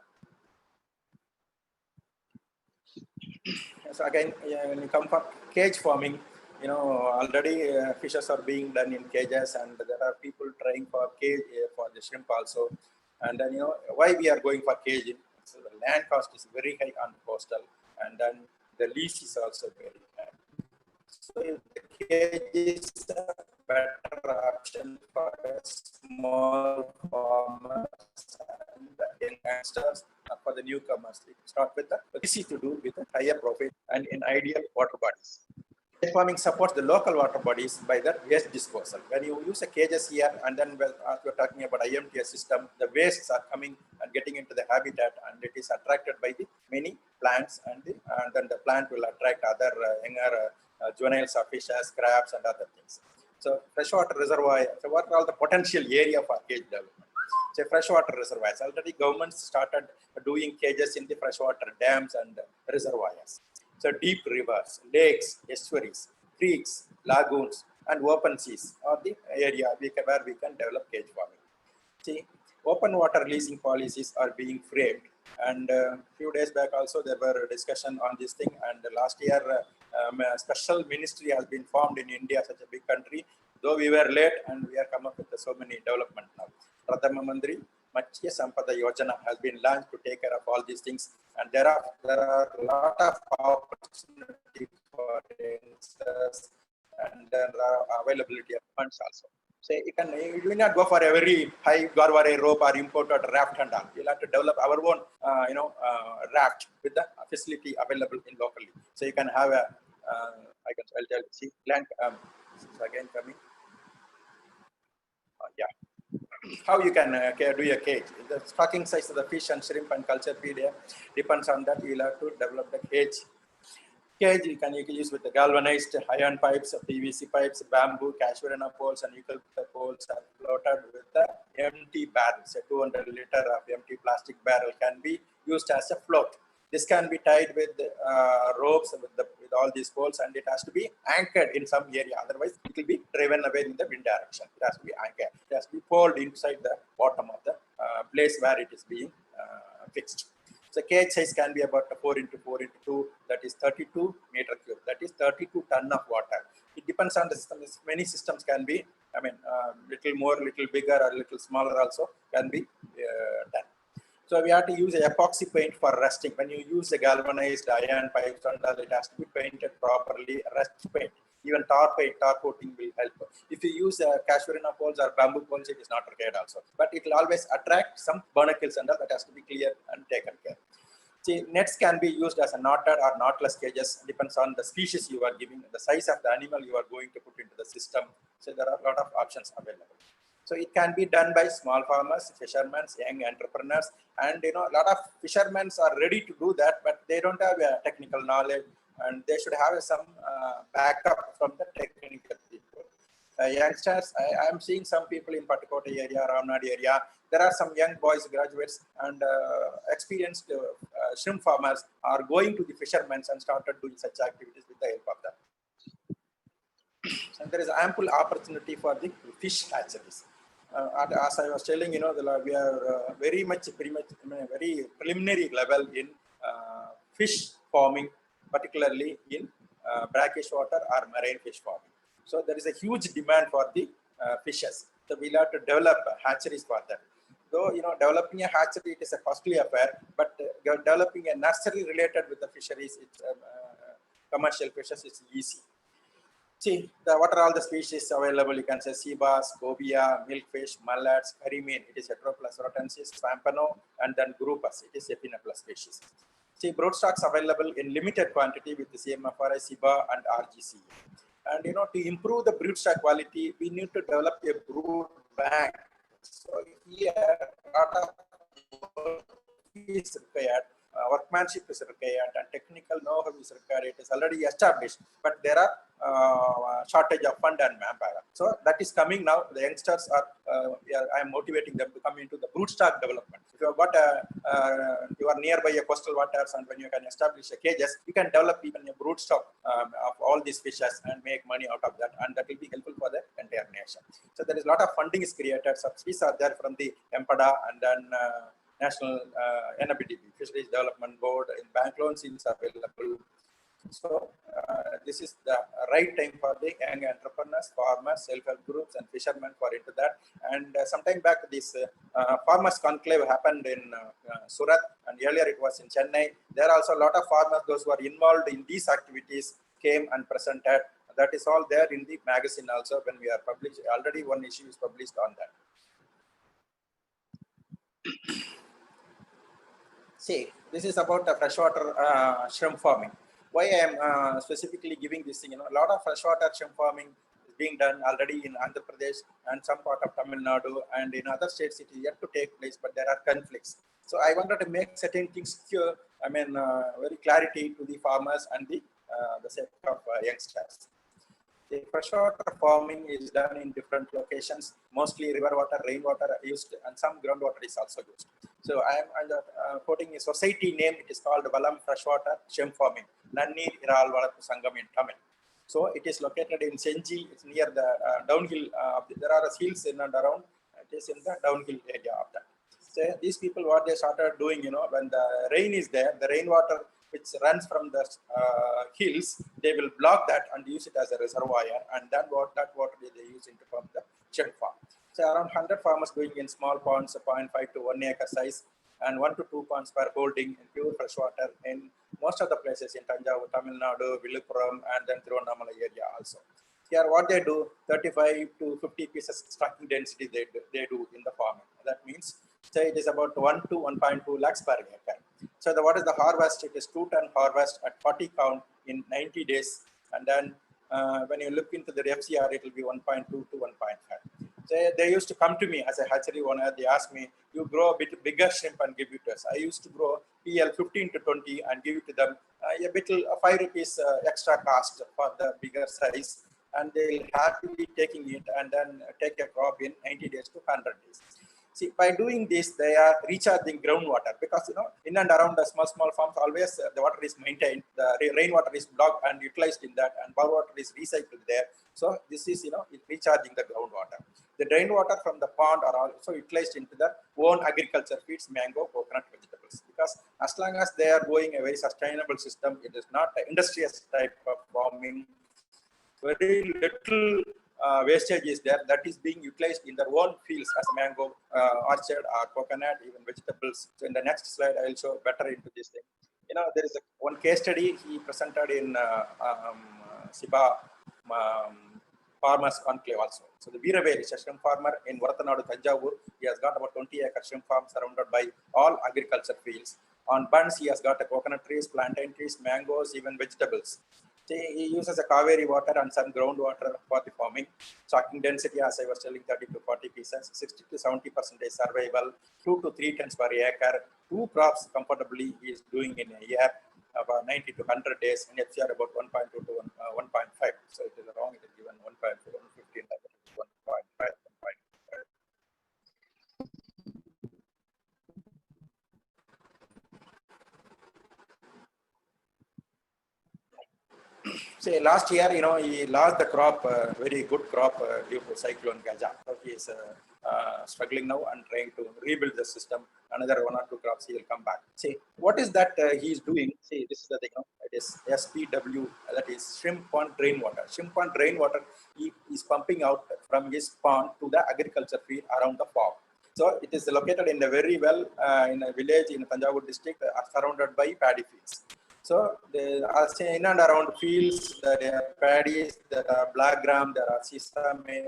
So again, when you come for cage farming, already fishes are being done in cages, and there are people trying for cage for the shrimp also. And then, why we are going for caging? So the land cost is very high on the coastal, and then the lease is also very high. So the cage is a better option for small farmers and investors, for the newcomers. Start with the easy to do with a higher profit and in ideal water bodies. Cage farming supports the local water bodies by the waste disposal. When you use a cages here, and then as we're talking about IMTA system, the wastes are coming and getting into the habitat, and it is attracted by the many plants, and then the plant will attract other younger juveniles of fishes, crabs, and other things. So freshwater reservoir, so what are all the potential area for cage development? Say freshwater reservoirs. Already governments started doing cages in the freshwater dams and reservoirs. So deep rivers, lakes, estuaries, creeks, lagoons, and open seas are the area where we can develop cage farming. See, open water leasing policies are being framed, and a few days back also there were a discussion on this thing, and last year a special ministry has been formed in India, such a big country. Though we were late, and we are come up with so many development now. Pradhana Mantri Matsya Sampada Yojana has been launched to take care of all these things, and there are a lot of opportunity for youngsters, and there are availability of funds also. So you will not go for a very high Garware rope or imported raft and all. You'll have to develop our own, raft with the facility available in locally. So you can have a, I'll tell you, see, land, again coming. Yeah. How you can do a cage? The stocking size of the fish and shrimp and culture feed depends on that. You'll have to develop the cage. cage you can use with the galvanized iron pipes, PVC pipes, bamboo, casuarina poles, and eucalyptus poles are floated with the empty barrels. A 200-liter of empty plastic barrel can be used as a float. This can be tied with ropes with all these poles, and it has to be anchored in some area. Otherwise, it will be driven away in the wind direction. It has to be anchored. It has to be pulled inside the bottom of the place where it is being fixed. So cage size can be about 4 into 4 into 2, that is 32 meter cube, that is 32 ton of water. It depends on the system. Many systems can be, little more, little bigger, or little smaller also can be done. So we have to use epoxy paint for rusting. When you use a galvanized iron pipes and all, it has to be painted properly, rust paint. Even tar paint, tar coating will help. If you use casuarina poles or bamboo poles, it is not required also. But it will always attract some barnacles and all, that has to be clear and taken care. See, nets can be used as a knotted or knotless cages. Depends on the species you are giving, the size of the animal you are going to put into the system. So there are a lot of options available. So it can be done by small farmers, fishermen, young entrepreneurs, and a lot of fishermen are ready to do that, but they don't have technical knowledge, and they should have some backup from the technical people. Youngsters, I am seeing some people in Patakota area, Ramnad area. There are some young boys, graduates, and experienced shrimp farmers are going to the fishermen and started doing such activities with the help of them. And there is ample opportunity for the fish hatcheries. As I was telling, we are very much very preliminary level in fish farming, particularly in brackish water or marine fish farming. So there is a huge demand for the fishes. So we'll have to develop hatcheries for them. Though, developing a hatchery, it is a costly affair, but developing a nursery related with the fisheries, it's commercial fishes, is easy. See, what are all the species available? You can say sea bass, cobia, milkfish, mullets, carrimene, it is Heteroplus rotensis, Swampano, and then Groupas, it is Epinoplus species. See, broodstocks available in limited quantity with the CMFRI, SIBA, and RGC. And to improve the broodstock quality, we need to develop a brood bank. So here, a lot of work is required. Workmanship is required and technical know-how is required. It is already established, but there are shortage of fund and manpower. So that is coming now. The youngsters are, I am motivating them to come into the broodstock development. If you have got you are nearby a coastal waters, and when you can establish a cages, you can develop even a broodstock of all these fishes and make money out of that, and that will be helpful for the entire nation. So there is a lot of funding is created. Subsidies are there from the EMPADA and then National NBDB, Fisheries Development Board, in bank loans is available. So this is the right time for the young entrepreneurs, farmers, self-help groups, and fishermen for into that. And some time back, this farmers conclave happened in Surat, and earlier it was in Chennai. There are also a lot of farmers, those who are involved in these activities, came and presented. That is all there in the magazine also. When we are published, already one issue is published on that. See, this is about the freshwater shrimp farming. Why I am specifically giving this thing, a lot of freshwater shrimp farming is being done already in Andhra Pradesh and some part of Tamil Nadu, and in other states it is yet to take place, but there are conflicts. So I wanted to make certain things clear, very clarity to the farmers and the set of youngsters. The freshwater farming is done in different locations, mostly river water, rainwater are used, and some groundwater is also used. So I am quoting a society name. It is called Valam Freshwater Shrimp Farming, Nannir Iral Valathu Sangam in Tamil. So it is located in Senji. It's near the downhill. There are hills in and around. It is in the downhill area of that. So these people, what they started doing, when the rain is there, the rainwater which runs from the hills, they will block that and use it as a reservoir, and then that water they use into pump the shrimp farm. So around 100 farmers doing in small ponds, 0.5 to 1 acre size, and 1 to 2 ponds per holding in pure freshwater in most of the places in Tanjavur, Tamil Nadu, Viluppuram, and then Thiruvannamalai area also. Here what they do, 35 to 50 pieces stocking density they do in the farming. That means, say it is about 1 to 1.2 lakhs per acre. So what is the harvest? It is 2-ton harvest at 40 count in 90 days. And then when you look into the FCR, it will be 1.2 to 1.5. So they used to come to me as a hatchery owner. They asked me, you grow a bit bigger shrimp and give it to us. I used to grow PL 15 to 20 and give it to them a bit 5 rupees extra cost for the bigger size, and they'll happily taking it and then take a crop in 90 days to 100 days. See, by doing this, they are recharging groundwater, because in and around the small farms, always the water is maintained, the rainwater is blocked and utilized in that, and power water is recycled there. So this is it's recharging the groundwater. The rainwater from the pond are also utilized into the own agriculture feeds, mango, coconut, vegetables. Because as long as they are going a very sustainable system, it is not an industrious type of farming. Very little wastage is there that is being utilized in their own fields as mango, orchard, or coconut, even vegetables. So in the next slide, I will show better into this thing. There is one case study he presented in Siba Farmers Conclave also. So the Veeravel is a shrimp farmer in Varathanadu, Tanjavur. He has got about 20 acre shrimp farm surrounded by all agriculture fields. On bunds, he has got a coconut trees, plantain trees, mangoes, even vegetables. He uses a Kaveri water and some groundwater for the farming. Stocking density, as I was telling, 30 to 40 pieces, 60 to 70% survival, 2 to 3 tons per acre. 2 crops comfortably he is doing in a year, about 90 to 100 days, and it's about 1.2 to 1.5. So it is wrong, it is given 1.4, 115, 1.5, 1.5. Say last year, he lost the crop, very good crop due to cyclone Gaja. So he is struggling now and trying to rebuild the system. Another 1 or 2 crops he will come back. See, what is that he is doing? See, this is the thing. It is SPW, that is shrimp pond rainwater. Shrimp pond rainwater he is pumping out from his pond to the agriculture field around the farm. So it is located in a very well in a village in Tanjavur district, surrounded by paddy fields. So there are in and around fields, there are paddies, there are black gram, there are sesame.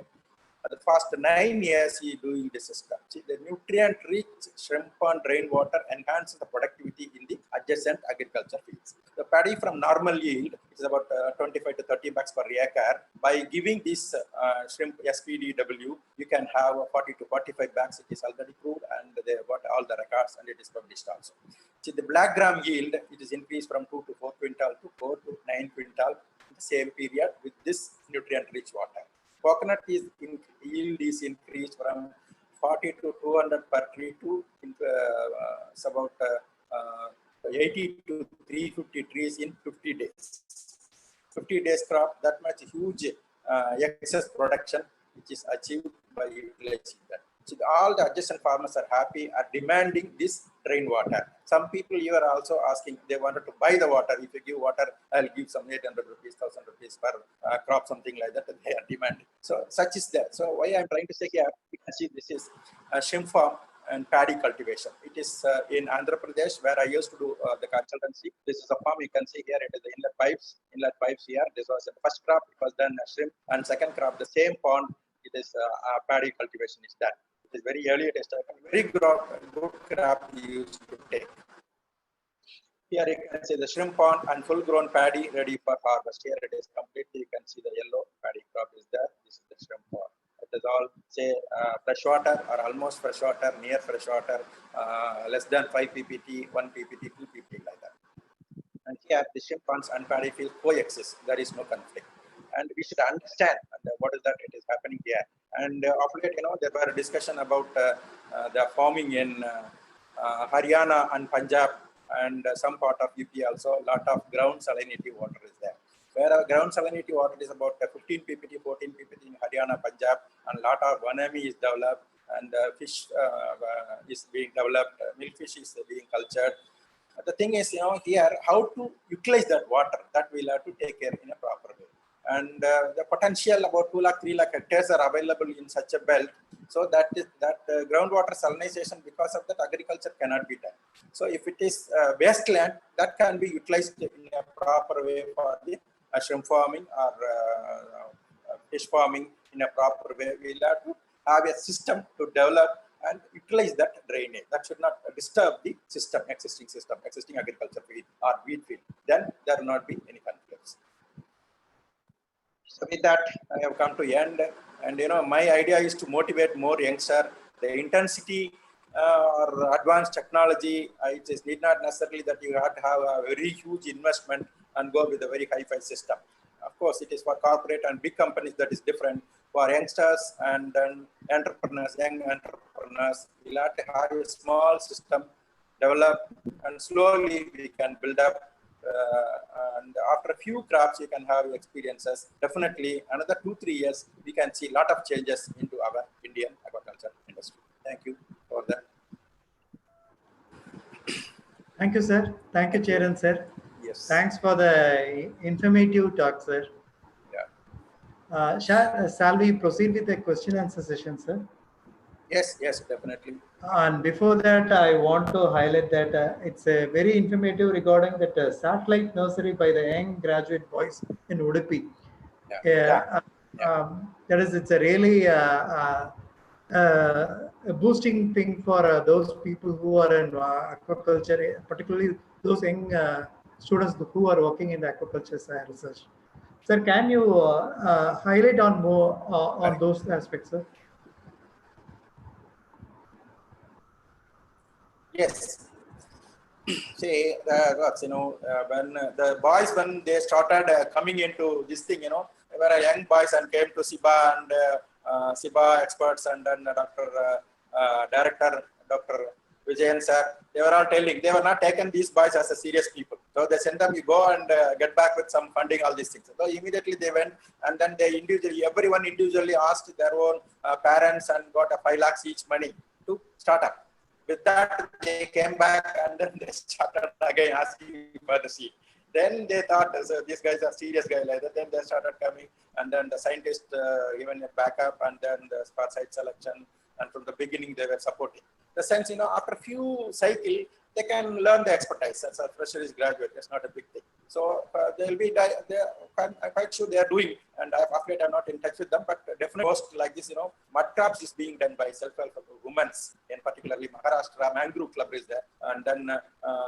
The past 9 years, he is doing this system. See, the nutrient-rich shrimp pond rainwater enhances the productivity in the adjacent agriculture fields. The paddy from normal yield is about 25 to 30 bags per acre. By giving this shrimp SPDW, you can have 40 to 45 bags. It is already proved, and they have got all the records, and it is published also. See, the black gram yield, it is increased from 2 to 4 quintal to 4 to 9 quintal in the same period with this nutrient-rich water. Coconut yield is increased from 40 to 200 per tree to it's about 80 to 350 trees in 50 days. 50 days crop, that much huge excess production which is achieved by utilizing that. So all the adjacent farmers are happy, are demanding this rainwater. Some people you are also asking, they wanted to buy the water. If you give water, I'll give some 800 rupees, 1,000 rupees per crop, something like that. They are demanding. So such is that. So why I'm trying to say here, you can see this is a shrimp farm and paddy cultivation. It is in Andhra Pradesh, where I used to do the consultancy. This is a farm. You can see here it is the inlet pipes here. This was the first crop, it was done shrimp, and second crop, the same pond, it is paddy cultivation is done. It is very early at a start. Very good crop we used to take. Here you can see the shrimp pond and full grown paddy ready for harvest. Here it is completely, you can see the yellow paddy crop is there. This is the shrimp pond. It is all say freshwater or almost freshwater, near freshwater, less than 5 ppt, 1 ppt, 2 ppt like that. And here the shrimp ponds and paddy fields coexist. There is no conflict. And we should understand what is that it is happening here. And of late, there were a discussion about the farming in Haryana and Punjab and some part of UP also. A lot of ground salinity water is there. Where ground salinity water is about 15 ppt, 14 ppt in Haryana, Punjab, and a lot of vanami is developed, and fish is being developed, milkfish is being cultured. The thing is, here, how to utilize that water, that we'll have to take care in a proper way. And the potential about 2 lakh, 3 lakh hectares are available in such a belt. So that groundwater salinization, because of that, agriculture cannot be done. So if it is wasteland, that can be utilized in a proper way for the shrimp farming or fish farming in a proper way. We'll have to have a system to develop and utilize that drainage. That should not disturb the system, existing agriculture field or wheat field. Then there will not be any conflicts. So with that, I have come to end. And my idea is to motivate more youngsters. The intensity or advanced technology, it is need not necessarily that you have to have a very huge investment and go with a very hi-fi system. Of course, it is for corporate and big companies that is different. For youngsters and then entrepreneurs, young entrepreneurs, we'll have to have a small system develop, and slowly we can build up. And after a few crops, you can have experiences. Definitely, another 2-3 years, we can see a lot of changes into our Indian aquaculture industry. Thank you for that. Thank you, sir. Thank you, Charan, sir. Yes. Thanks for the informative talk, sir. Yeah. Shall we proceed with the question answer session, sir? Yes, definitely. And before that, I want to highlight that it's very informative regarding that satellite nursery by the young graduate boys in Udupi. That is, it's a really a boosting thing for those people who are in aquaculture, particularly those young students who are working in the aquaculture research. Sir, can you highlight on more on those aspects, sir? Yes. See, when the boys, when they started coming into this thing, they were young boys and came to SIBA and SIBA experts, and then director, Dr. Vijayan sir, they were all telling, they were not taken these boys as a serious people. So they sent them, you go and get back with some funding, all these things. So immediately they went, and then they everyone individually asked their own parents and got a 5 lakhs each money to start up. With that, they came back and then they started again asking for the seed. Then they thought, so these guys are serious guys like that. Then they started coming, and then the scientists given a backup, and then the site selection, and from the beginning they were supporting. The sense, after a few cycles, they can learn the expertise. As a fisheries graduate, it's not a big thing. So they'll be, I'm quite sure they are doing, and I'm not in touch with them, but definitely post like this, mud traps is being done by self-help women, in particularly Maharashtra Mangrove Club is there, and then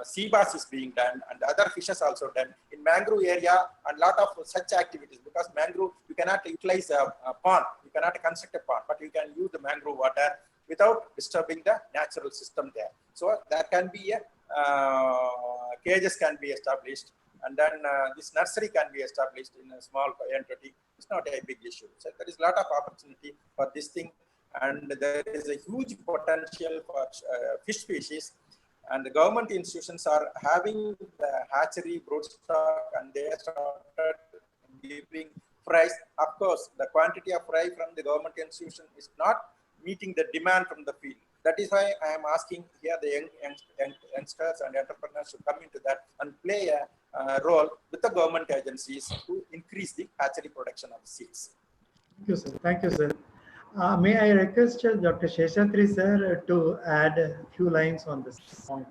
sea bass is being done, and other fishes also done in mangrove area, and lot of such activities, because mangrove, you cannot utilize a pond, you cannot construct a pond, but you can use the mangrove water without disturbing the natural system there. So there can be a cages can be established, and then this nursery can be established in a small entity. It's not a big issue. So there is a lot of opportunity for this thing, and there is a huge potential for fish species. And the government institutions are having the hatchery, broodstock, and they started giving fries. Of course, the quantity of fry from the government institution is not meeting the demand from the field. That is why I am asking here the youngsters and entrepreneurs to come into that and play a role with the government agencies to increase the hatchery production of seeds. Thank you, sir. Thank you, sir. May I request Dr. Seshadri sir to add a few lines on this point?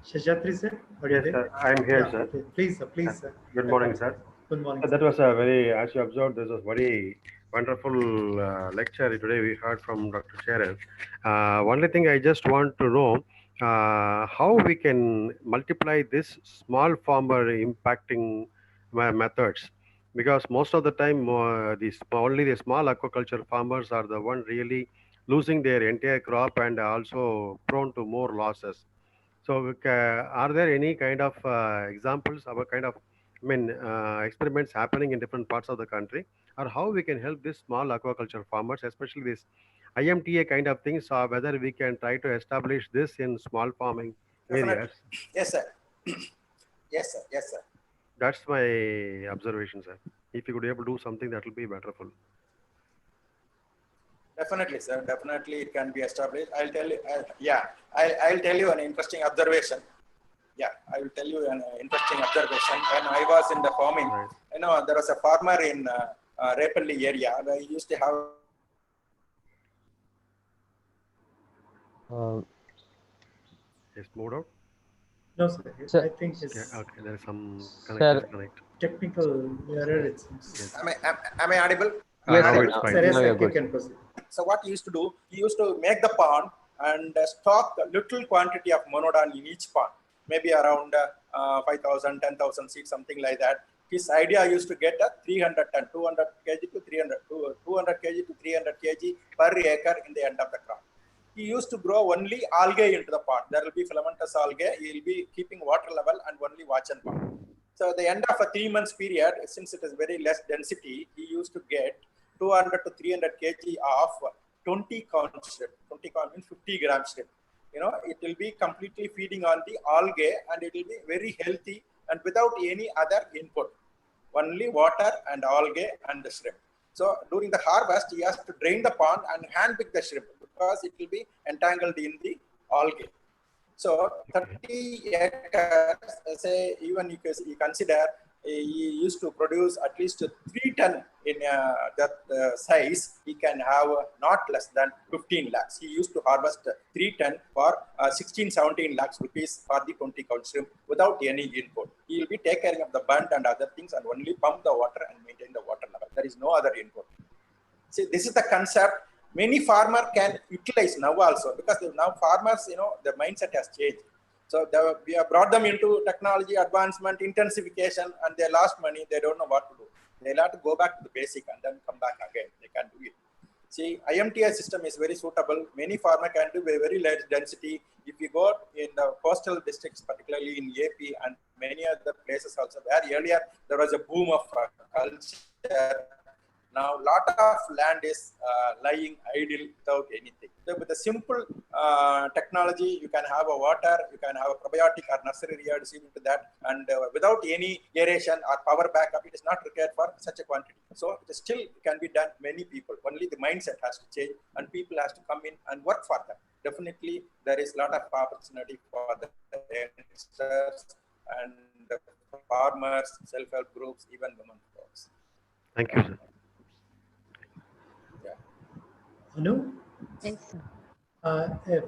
Seshadri sir? Yes, sir. I'm here, sir. Okay. Please, sir. Please, sir. Good morning, sir. Good morning. That was a very, as you observed, this was very wonderful lecture today we heard from Dr. Sharon. Only thing I just want to know how we can multiply this small farmer impacting methods, because most of the time only the small aquaculture farmers are the one really losing their entire crop and also prone to more losses. So are there any kind of examples of a kind of experiments happening in different parts of the country, or how we can help these small aquaculture farmers, especially this IMTA kind of things, or whether we can try to establish this in small farming areas? Yes, sir. Yes, sir. Yes, sir. That's my observation, sir. If you could be able to do something, that will be wonderful. Definitely, sir. Definitely, it can be established. I'll tell you. I'll tell you an interesting observation. Yeah, I will tell you an interesting observation. When I was in the farming, right, there was a farmer in Repalli area where he used to have. It's moved out? No, sir. I think it's okay. There is some disconnect. Technical error, it seems. Yes. Am I audible? Yes, now it's fine. Yes, sir, you can proceed. So what he used to do, he used to make the pond and stock a little quantity of monodon in each pond, maybe around 5,000, 10,000 seeds, something like that. His idea used to get a 300 ton, 200 kg to 300 kg per acre in the end of the crop. he used to grow only algae into the pond. There will be filamentous algae. He will be keeping water level and only watch and pond. So at the end of a 3 months period, since it is very less density, he used to get 200 to 300 kg of 20 count shrimp. 20 count means 50 gram shrimp. It will be completely feeding on the algae and it will be very healthy and without any other input. Only water and algae and the shrimp. So during the harvest, he has to drain the pond and hand pick the shrimp because it will be entangled in the algae. So 30 acres, say even you consider he used to produce at least 3 ton in that size. He can have not less than 15 lakhs. He used to harvest 3 ton for 16-17 lakhs rupees for the 20 count shrimp without any input. He will be taking care of the bund and other things and only pump the water and maintain the water level. There is no other input. See, this is the concept. Many farmers can utilize now also because now farmers, the mindset has changed. So we have brought them into technology advancement, intensification, and they lost money. They don't know what to do. They'll have to go back to the basic and then come back again. They can do it. See, IMTI system is very suitable. Many farmers can do a very large density. If you go in the coastal districts, particularly in AP and many other places also, where earlier there was a boom of culture. Now, a lot of land is lying idle without anything. So, with a simple technology, you can have a water, you can have a probiotic or nursery receiving to that, and without any aeration or power backup, it is not required for such a quantity. So, it still can be done. Many people, only the mindset has to change, and people has to come in and work for that. Definitely, there is a lot of opportunity for the youngsters and the farmers, self-help groups, even women folks. Thank you, sir. Anu, Yes, sir. if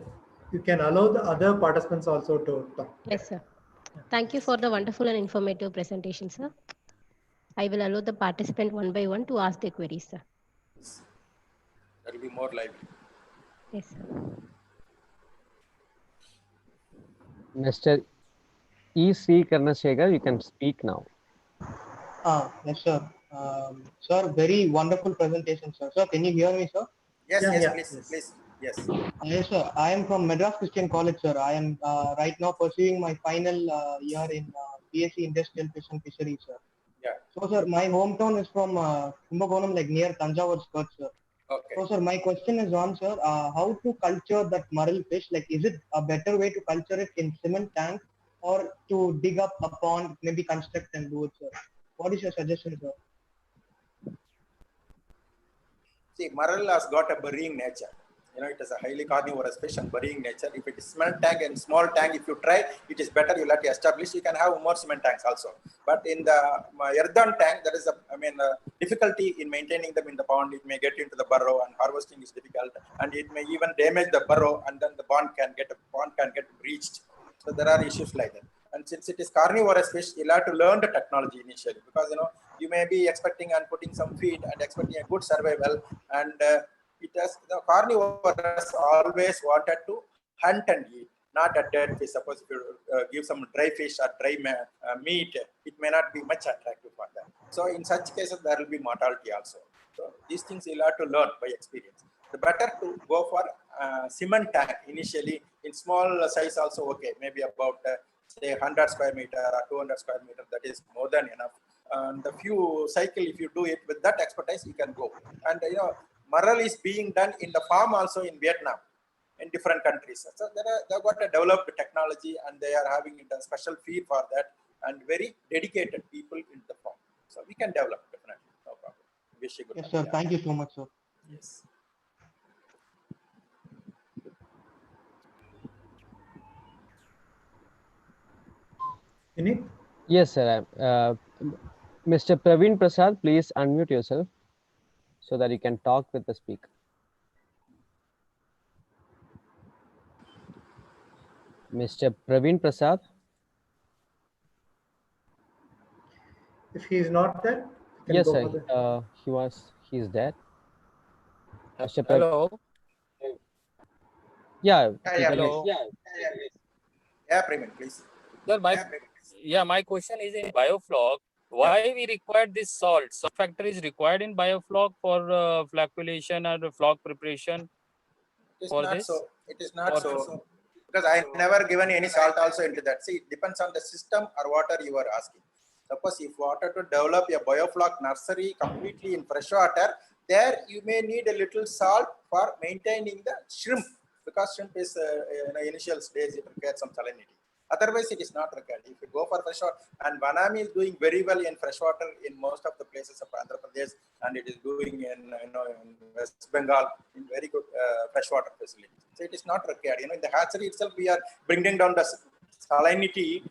you can allow the other participants also to talk. Yes, sir. Thank you for the wonderful and informative presentation, sir. I will allow the participant one by one to ask their queries, sir. That will be more lively. Yes, sir. Mr. E.C. Karnashekhar, you can speak now. Yes, sir. Sir, very wonderful presentation, sir. Sir, can you hear me, sir? Yes, Yeah, yes, yeah, please, yes. please, yes. Yes, sir. I am from Madras Christian College, sir. I am right now pursuing my final year in BSc Industrial Fish and Fisheries, sir. Yeah. So, sir, my hometown is from Kumbakonam, like near Tanjavur Skirts, sir. Okay. So, sir, my question is on, sir, how to culture that marl fish? Like, is it a better way to culture it in cement tank or to dig up a pond, maybe construct and do it, sir? What is your suggestion, sir? See, marl has got a burying nature. It is a highly carnivorous fish and burying nature. If it is cement tank and small tank, if you try, it is better. You'll have to establish. You can have more cement tanks also. But in the earthen tank, there is difficulty in maintaining them in the pond. It may get into the burrow, and harvesting is difficult, and it may even damage the burrow, and then the pond can get breached. So there are issues like that. And since it is carnivorous fish, you'll have to learn the technology initially because you may be expecting and putting some feed and expecting a good survival, and it has the carnivores always wanted to hunt and eat, not a dead fish. Suppose if you give some dry fish or dry meat, it may not be much attractive for them. So in such cases, there will be mortality also. So these things you'll have to learn by experience. The better to go for cement tank initially in small size also okay, maybe about say 100 square meter or 200 square meter. That is more than enough. And the few cycle, if you do it with that expertise, you can go. And marl is being done in the farm also in Vietnam, in different countries. So they've got a developed technology and they are having a special feed for that and very dedicated people in the farm. So we can develop definitely, no problem. Wish you good Yes, luck. sir. Yeah. Thank you so much, sir. Yes. Any? Yes, sir. Mr. Praveen Prasad, please unmute yourself so that you can talk with the speaker. Mr. Praveen Prasad. If he is not there, you can Yes, go sir. for the... He's there. Mr. Hello. Yeah. Hello. Yeah, Premin, please. Sir, my question is in biofloc. Why we require this salt? Some factor is required in biofloc for flocculation or flock preparation. is for not this? so. It is not Or- so. Because I never given any salt also into that. See, it depends on the system or water you are asking. Suppose if water to develop a biofloc nursery completely in fresh water, there you may need a little salt for maintaining the shrimp, because shrimp is in the initial stage it requires some salinity. Otherwise, it is not required. If you go for freshwater, and Vanami is doing very well in freshwater in most of the places of Andhra Pradesh, and it is doing in in West Bengal in very good freshwater facilities. So it is not required. In the hatchery itself, we are bringing down the salinity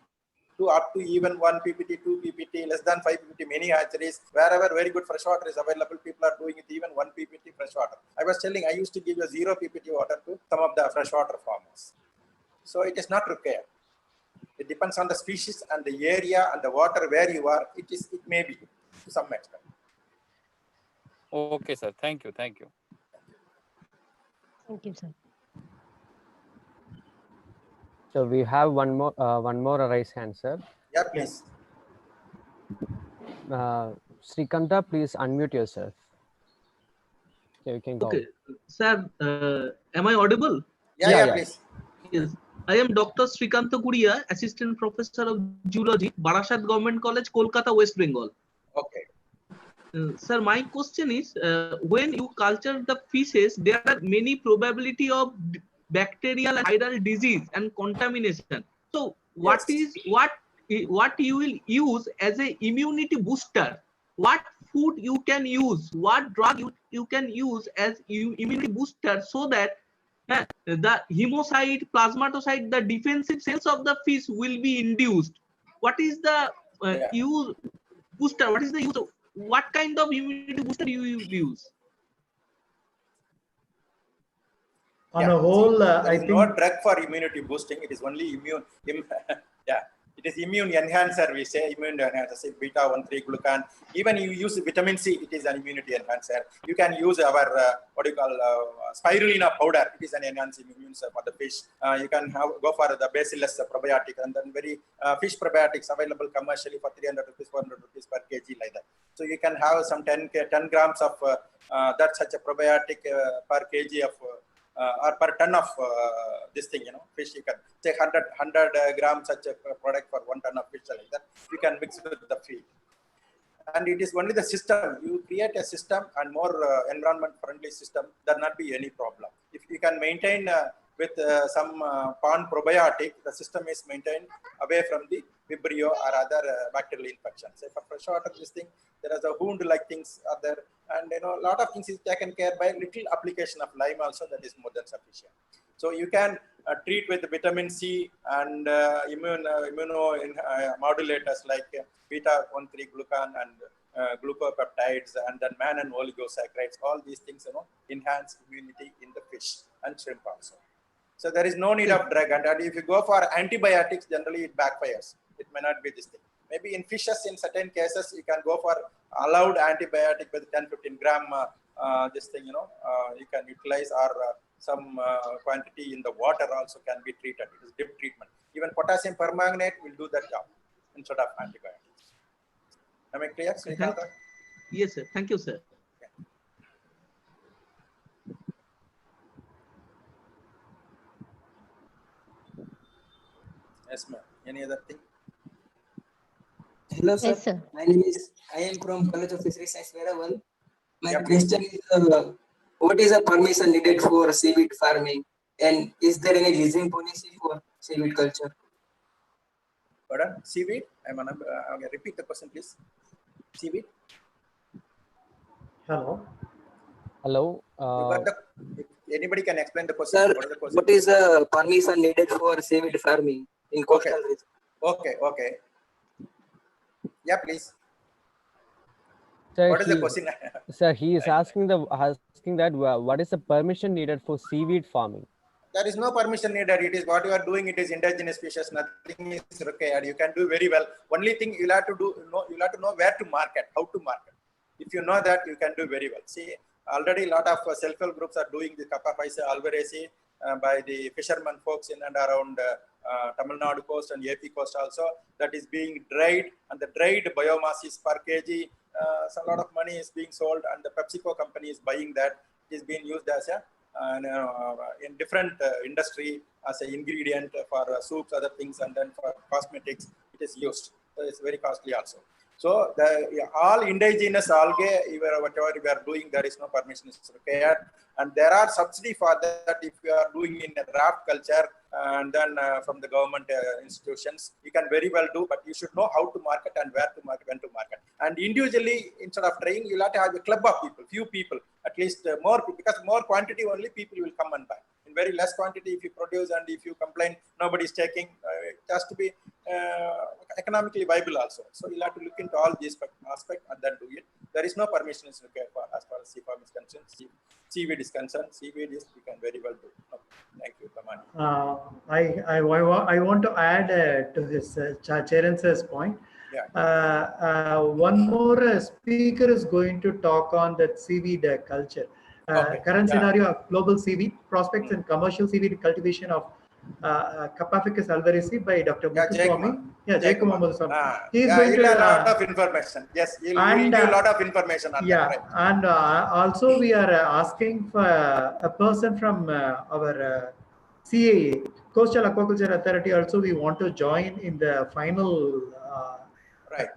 to up to even 1 ppt, 2 ppt, less than 5 ppt. Many hatcheries, wherever very good freshwater is available, people are doing it even 1 ppt freshwater. I was telling, I used to give a 0 ppt water to some of the freshwater farmers. So it is not required. It depends on the species and the area and the water where you are. It may be to some extent. Okay, sir. Thank you. Thank you. Thank you, sir. So we have one more raised hand, sir. Yeah, please. Srikanta, please unmute yourself. Okay, you can go. Okay, sir, am I audible? Yeah, please. Yes, I am Dr. Srikanta Kuria, Assistant Professor of Zoology, Barasat Government College, Kolkata, West Bengal. Okay. Sir, my question is, when you culture the fishes, there are many probability of bacterial and viral disease and contamination. So, what you will use as a immunity booster? What food you can use? What drug you can use as immunity booster so that the hemocyte, plasmatocyte, the defensive cells of the fish will be induced? What is the use booster? What is the use of, what kind of immunity booster you use? On a whole, there I is think no drug for immunity boosting. It is only immune. It is immune enhancer. We say immune enhancer. Say beta 1,3 glucan. Even you use vitamin C, it is an immunity enhancer. You can use our spirulina powder. It is an enhancing immune for the fish. You can go for the Bacillus probiotic, and then very fish probiotics available commercially for 300 rupees, 400 rupees per kg, like that. So you can have some 10 grams of that such a probiotic per kg of. Or per ton of this thing, fish, you can take 100 grams such a product for 1 ton of fish, like that. You can mix it with the feed. And it is only the system. You create a system and more environment friendly system, there not be any problem. If you can maintain with some pond probiotic, the system is maintained away from the Vibrio or other bacterial infections. Say for freshwater, this thing, there is a wound-like things are there, and a lot of things is taken care by little application of lime also, that is more than sufficient. So you can treat with vitamin C and immunomodulators like beta 1,3 glucan and glucopeptides, and then man and oligosaccharides. All these things enhance immunity in the fish and shrimp also. So there is no need of drug. And if you go for antibiotics, generally it backfires. It may not be this thing. Maybe in fishes, in certain cases, you can go for allowed antibiotic with 10-15 gram. This thing, you can utilize, or some quantity in the water also can be treated. It is drip treatment. Even potassium permanganate will do that job instead of antibiotics. Am I clear, Srikanta? Yes, sir. Thank you, sir. Yes, ma'am. Any other thing? Hello, sir. Yes, sir. My name is, I am from College of Fisheries Science, Veraval. My Yep. question is, what is the permission needed for seaweed farming? And is there any leasing policy for seaweed culture? Pardon? Seaweed? Okay, repeat the question, please. Seaweed? hello. Hello. If anybody can explain the question. Sir, What is the question? what is the permission needed for seaweed farming in coastal region? Okay. Yeah, please. Sir, What is the question? Sir, he is asking that what is the permission needed for seaweed farming? There is no permission needed. It is what you are doing. It is indigenous species. Nothing is required. You can do very well. Only thing you'll have to do, you'll have to know where to market, how to market. If you know that, you can do very well. See, already a lot of self-help groups are doing the Kappa Paisa Alvarezi by the fishermen folks in and around Tamil Nadu coast and AP coast also. That is being dried, and the dried biomass is per kg. So a lot of money is being sold, and the PepsiCo company is buying that. It is being used as a in different industry as an ingredient for soups, other things, and then for cosmetics, it is used. So it's very costly also. So all indigenous algae, whatever we are doing, there is no permission is required, and there are subsidy for that if you are doing in a raft culture, and then from the government institutions, you can very well do, but you should know how to market and where to market, when to market. And individually, instead of trying, you'll have to have a club of people, few people, at least more people, because more quantity only people will come and buy. In very less quantity, if you produce and if you complain, nobody is taking. It has to be economically viable also. So you'll have to look into all these aspects and then do it. There is no permission is required for as far as CFARM is concerned. Seaweed is concerned. Seaweed is you can very well do. No, thank you, Lamani. I want to add to this Cheren's point. Yeah. One more speaker is going to talk on that seaweed culture. Current scenario of global seaweed prospects and commercial seaweed cultivation of Capaficus alvarezi by Dr. Muthuswamy. Jayakumar Muthuswamy. He is going to a lot of information. Yes, he will give a lot of information on that. Right. And also we are asking for a person from our CAA, Coastal Aquaculture Authority. Also, we want to join in the final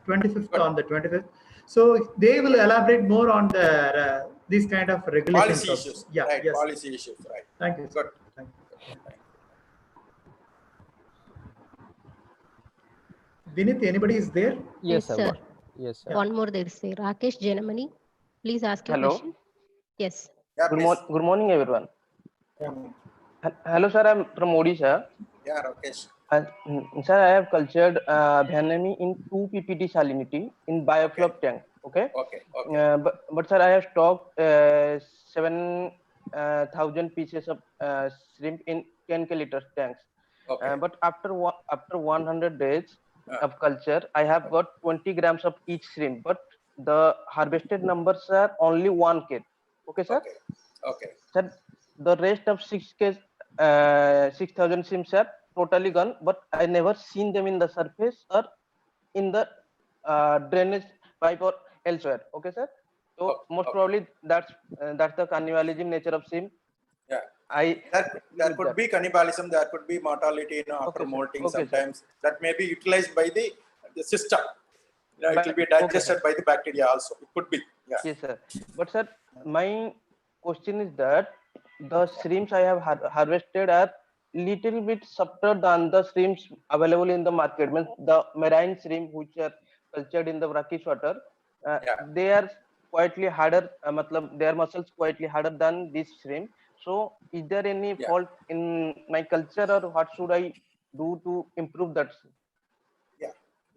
25th on the 25th. So they will elaborate more on the these kind of regulations. Policy issues. Yeah. Right. Yes. Policy issues. Right. Thank you. Good. Thank you. Vinith, anybody is there? Yes, sir. Yes, sir. One more there, say Rakesh Janamani. Please ask your question. Yes. Yeah, good morning, everyone. Yeah. Hello, sir. I'm from Odisha. Yeah, Rakesh. Sir, I have cultured Bhyanami in 2 ppt salinity in bioflop tank. Okay. Okay. But sir, I have stocked 7,000 pieces of shrimp in 10k liters tanks. Okay. But after 100 days of culture, I have got 20 grams of each shrimp. But the harvested numbers are only 1k. Okay, sir. Okay. Sir, the rest of 6,000 shrimps are totally gone, but I never seen them in the surface or in the drainage pipe or elsewhere. Okay, sir. So most probably that's the cannibalism nature of shrimp. Yeah. There could be cannibalism. There could be mortality, after molting sometimes. Sir. That may be utilized by the system. It will be digested by the bacteria also. It could be. Yeah. Yes, sir. But sir, my question is that the shrimps I have harvested are little bit softer than the shrimps available in the market. Means the marine shrimp which are cultured in the brackish water, they are quietly harder. Their muscles quietly harder than this shrimp. So, is there any fault in my culture, or what should I do to improve that?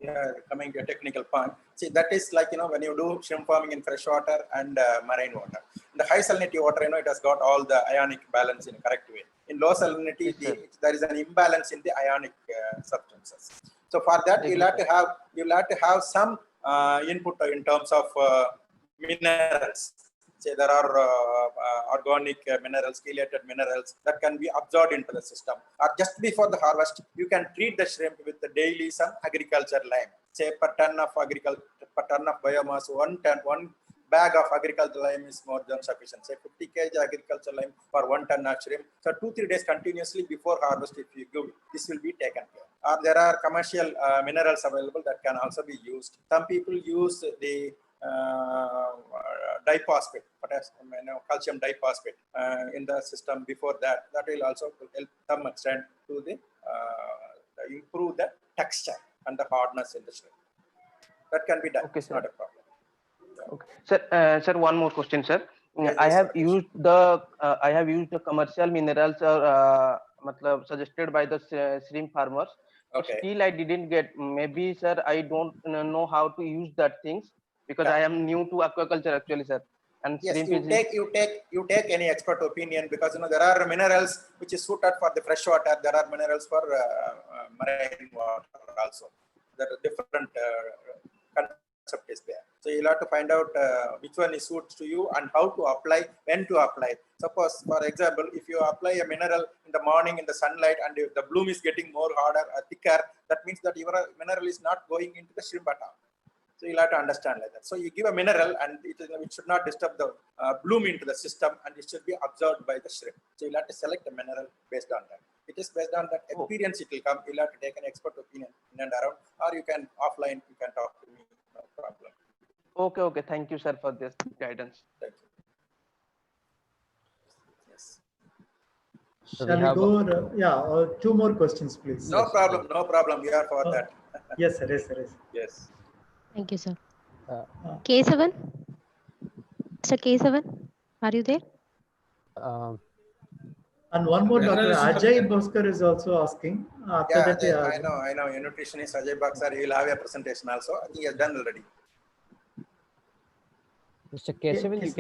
Yeah, coming to a technical point. See, that is like, when you do shrimp farming in freshwater and marine water. In the high salinity water, it has got all the ionic balance in a correct way. In low salinity, there is an imbalance in the ionic substances. So for that, you'll have to have some input in terms of minerals. Say there are organic minerals, chelated minerals that can be absorbed into the system. Or just before the harvest, you can treat the shrimp with the daily some agriculture lime. Say per ton of biomass, one bag of agriculture lime is more than sufficient. Say 50 kg agriculture lime for 1 ton of shrimp. So 2-3 days continuously before harvest, if you give, this will be taken care. There are commercial minerals available that can also be used. Some people use the diphosphate, calcium diphosphate in the system before that. That will also help some extent to the improve the texture and the hardness in the shrimp. That can be done. Okay, it's not a problem. Okay, sir. One more question, sir. Yes, I have used the commercial minerals suggested by the shrimp farmers. Okay. But still, I didn't get. Maybe, sir, I don't know how to use that things because I am new to aquaculture actually, sir. And yes, shrimp you take any expert opinion, because there are minerals which is suited for the fresh water. There are minerals for marine water also. There are different concept is there. So you'll have to find out which one is suits to you and how to apply, when to apply. Suppose, for example, if you apply a mineral in the morning in the sunlight and if the bloom is getting more harder or thicker, that means that your mineral is not going into the shrimp at all. So you'll have to understand like that. So you give a mineral and it should not disturb the bloom into the system, and it should be absorbed by the shrimp. So you'll have to select a mineral based on that. It is based on that experience it will come. You'll have to take an expert opinion in and around, or you can offline, you can talk to me, no problem. Okay, okay. Thank you, sir, for this guidance. Thank you. Yes. So Shall we go? Yeah, 2 more questions, please. No problem, no problem. We are for that. Yes, sir. Yes, sir. Yes. Yes. Thank you, sir. K7? Mr. K7, are you there? And one more, Dr. Ajay Bhaskar is also asking. After that, I know. Your nutritionist Ajay Bhaskar, he will have a presentation also. I think he has done already. Mr. K7, you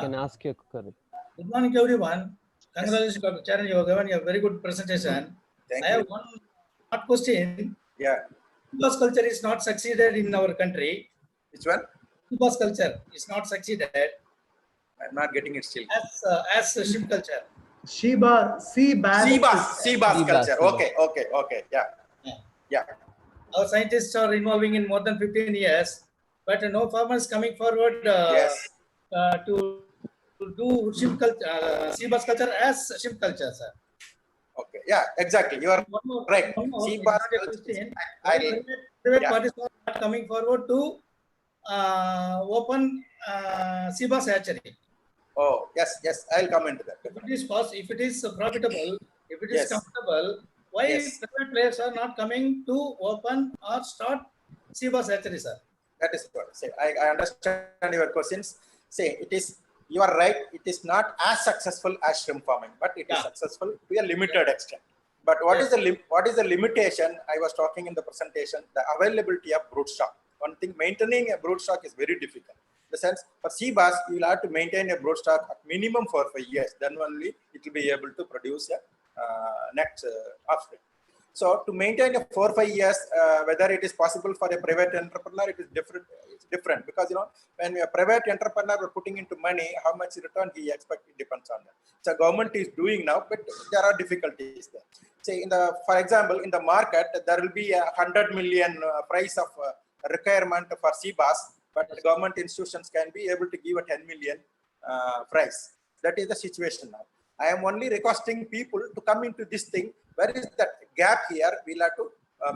can ask your query. Good morning, everyone. Congratulations, Dr. Charan. You have given a very good presentation. Thank I you. have one hot question. Yeah. Bus culture is not succeeded in our country. Which one? Bus culture is not succeeded. I'm not getting it still. As ship culture. Sea bass culture. Okay. Yeah. Our scientists are involving in more than 15 years, but no farmers coming forward to do ship culture, sea bass culture as ship culture, sir. Okay. Yeah, exactly. You are right. Sea bass culture. Private parties are not coming forward to open sea bass hatchery. Oh, yes. I'll come into that. If it is profitable, if it is comfortable, why private players are not coming to open or start sea bass hatchery, sir? That is what. Say, I understand your questions. Say, you are right. It is not as successful as shrimp farming, but it is successful to a limited extent. But what is the limitation? I was talking in the presentation, the availability of broodstock. One thing, maintaining a broodstock is very difficult. In the sense, for sea bass, you will have to maintain a broodstock at minimum for 5 years. Then only it will be able to produce a next offspring. So to maintain a 4 or 5 years, whether it is possible for a private entrepreneur, it is different. It's different because when a private entrepreneur is putting into money, how much return he expects, it depends on that. So government is doing now, but there are difficulties there. Say for example, in the market, there will be 100 million price of requirement for sea bass, but the government institutions can be able to give a 10 million price. That is the situation now. I am only requesting people to come into this thing. Where is that gap here? We'll have to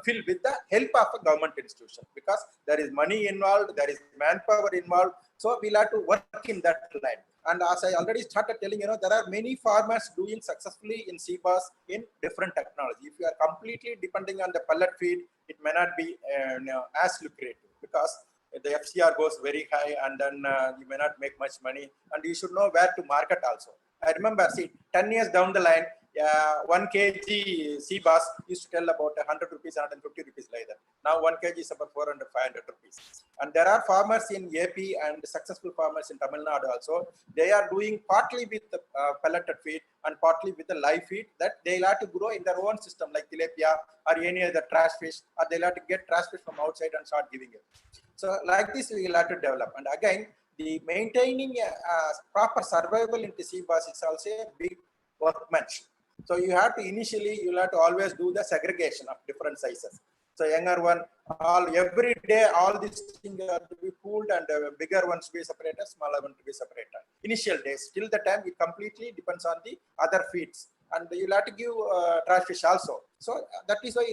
fill with the help of a government institution, because there is money involved, there is manpower involved. So we'll have to work in that line. And as I already started telling, there are many farmers doing successfully in sea bass in different technology. If you are completely depending on the pellet feed, it may not be as lucrative, because the FCR goes very high, and then you may not make much money, and you should know where to market also. I remember, 10 years down the line, 1 kg sea bass used to tell about 100 rupees, 150 rupees like that. Now 1 kg is about 400, 500 rupees. And there are farmers in AP and successful farmers in Tamil Nadu also. They are doing partly with the pelleted feed and partly with the live feed, that they'll have to grow in their own system, like tilapia or any other trash fish, or they'll have to get trash fish from outside and start giving it. So like this, we'll have to develop. And again, the maintaining proper survival into sea bass is also a big workmanship. So you have to you'll have to always do the segregation of different sizes. So younger one, every day, all these things are to be pooled, and bigger ones to be separated, smaller one to be separated. Initial days, till the time it completely depends on the other feeds. And you'll have to give trash fish also. So that is why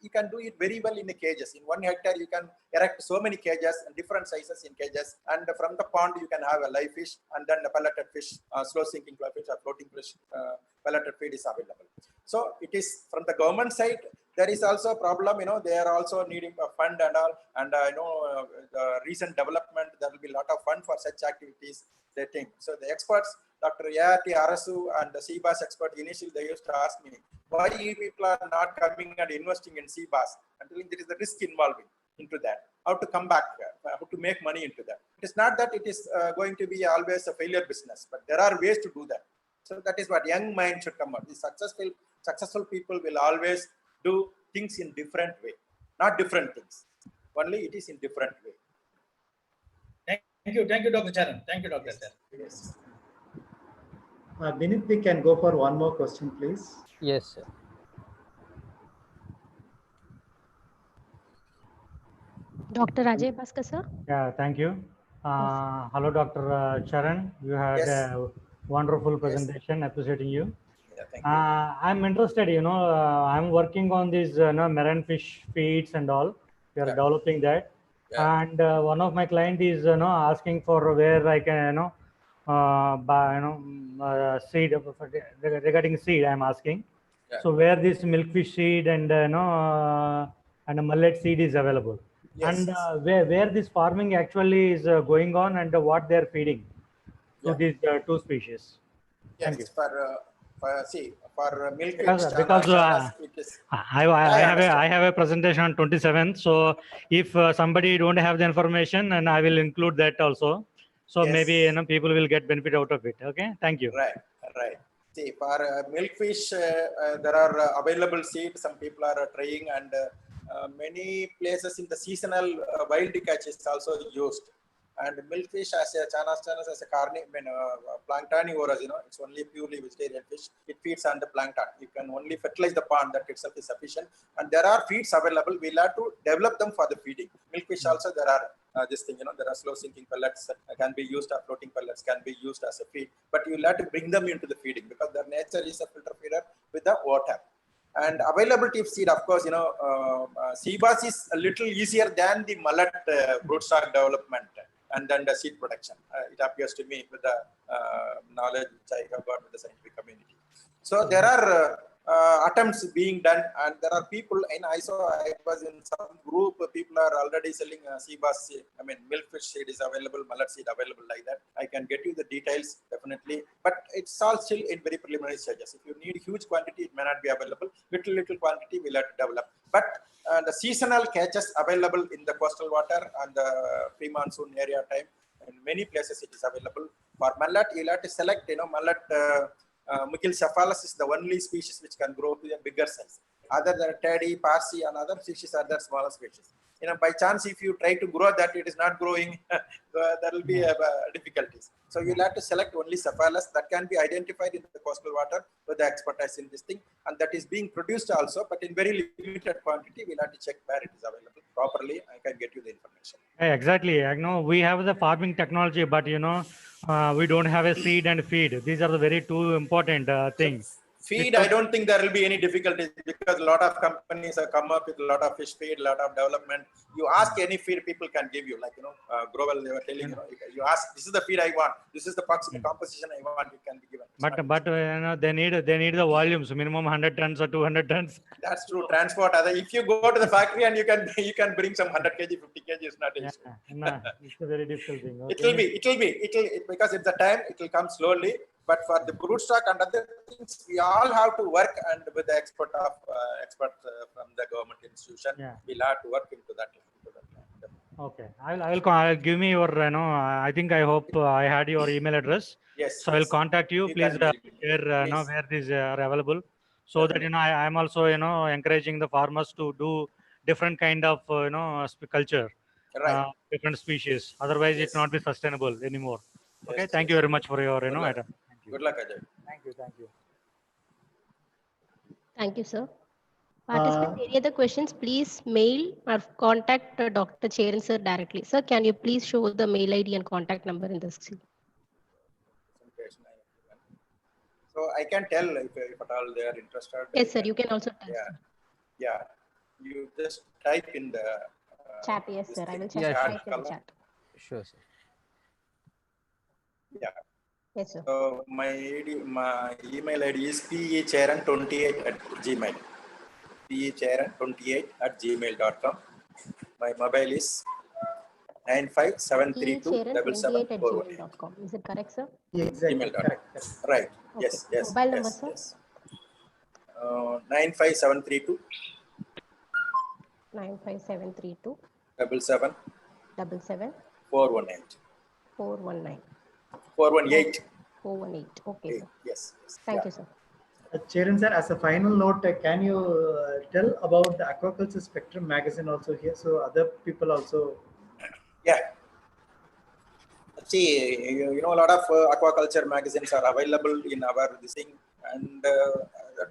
you can do it very well in the cages. In 1 hectare, you can erect so many cages and different sizes in cages. And from the pond, you can have a live fish, and then a pelleted fish, slow sinking fish or floating fish, pelleted feed is available. So it is from the government side. There is also a problem, they are also needing a fund and all. And the recent development, there will be a lot of fund for such activities, they think. So the experts, Dr. Yati Arasu and the sea bass expert, initially they used to ask me, why you people are not coming and investing in sea bass? Until there is a risk involving into that. How to come back, how to make money into that. It is not that it is going to be always a failure business, but there are ways to do that. So that is what young mind should come up. The successful people will always do things in different way, not different things. Only it is in different way. Thank you, Dr. Charan. Thank you, Dr. Charan. Yes. Binit, we can go for one more question, please. Yes, sir. Dr. Ajay Bhaskar, sir. Yeah, thank you. Hello, Dr. Charan. You had a wonderful presentation. Appreciating you. Yeah, thank you. I'm interested. I'm working on these marine fish feeds and all. We are developing that. And one of my client is asking for where I can buy seed regarding seed. I'm asking. So where this milkfish seed and and a mullet seed is available. And where this farming actually is going on and what they're feeding to these two species. Thank you. For milk Because I have a presentation on 27th. So if somebody don't have the information, and I will include that also. So maybe people will get benefit out of it. Okay, thank you. Right. See, for milkfish, there are available seeds. Some people are trying, and many places in the seasonal wild catch is also used. And milkfish as a as a planktonivore, it's only purely vegetarian fish. It feeds on the plankton. You can only fertilize the pond, that itself is sufficient. And there are feeds available. We'll have to develop them for the feeding. Milkfish also there are there are slow sinking pellets can be used, or floating pellets can be used as a feed. But you'll have to bring them into the feeding because their nature is a filter feeder with the water. And availability of seed, of course, sea bass is a little easier than the mullet broodstock development and then the seed production. It appears to me with the knowledge which I have got with the scientific community. So there are attempts being done, and there are people in I was in some group, people are already selling sea bass, milkfish seed is available, mullet seed available like that. I can get you the details definitely, but it's all still in very preliminary stages. If you need huge quantity, it may not be available. Little quantity we'll have to develop. But the seasonal catches available in the coastal water and the pre-monsoon area time, in many places it is available. For mullet, you'll have to select, mullet Michelcephalus is the only species which can grow to a bigger size. Other than teddy, parsi, and other species are the smaller species. By chance, if you try to grow that, it is not growing, there will be difficulties. So you'll have to select only cephalus that can be identified in the coastal water with the expertise in this thing, and that is being produced also, but in very limited quantity. We'll have to check where it is available properly. I can get you the information. Exactly. I know we have the farming technology, but we don't have a seed and feed. These are the very two important things. Feed, I don't think there will be any difficulties because a lot of companies have come up with a lot of fish feed, a lot of development. You ask any feed, people can give you. Like, Grovel, they were telling, you ask, this is the feed I want, this is the composition I want, it can be given. But they need the volumes, minimum 100 tons or 200 tons. That's true. Transport. If you go to the factory and you can bring some 100 kg, 50 kg, it's not an issue. No, it's a very difficult thing. Okay. It will be because it's the time, it will come slowly. But for the broodstock and other things, we all have to work, and with the expert from the government institution, we'll have to work into that. Okay, I'll give me your I hope I had your email address. Yes. So I'll contact you. Please share where these are available, so that I'm also encouraging the farmers to do different kind of culture, different species. Otherwise, it not be sustainable anymore. Okay, thank you very much for your item. Good luck, Ajay. Thank you. Thank you, sir. Participants, any other questions, please mail or contact Dr. Charan sir directly. Sir, can you please show the mail ID and contact number in the screen? So I can tell if at all they are interested. Yes, sir. You can also tell. Yeah. You just type in the chat. Yes, sir. I will type in the chat. Sure, sir. Yeah. Yes, sir. So my email ID is pecharan28@gmail. pecharan28@gmail.com. My mobile is 9573277418. Is it correct, sir? Yeah, exactly. Right. Okay. Yes. Mobile number, sir? Yes. 95732 95732 77 418. 418. Okay, sir. Yes. Thank you, sir. Charan sir, as a final note, can you tell about the Aquaculture Spectrum magazine also here, so other people also? Yeah. See, a lot of aquaculture magazines are available in our thing, and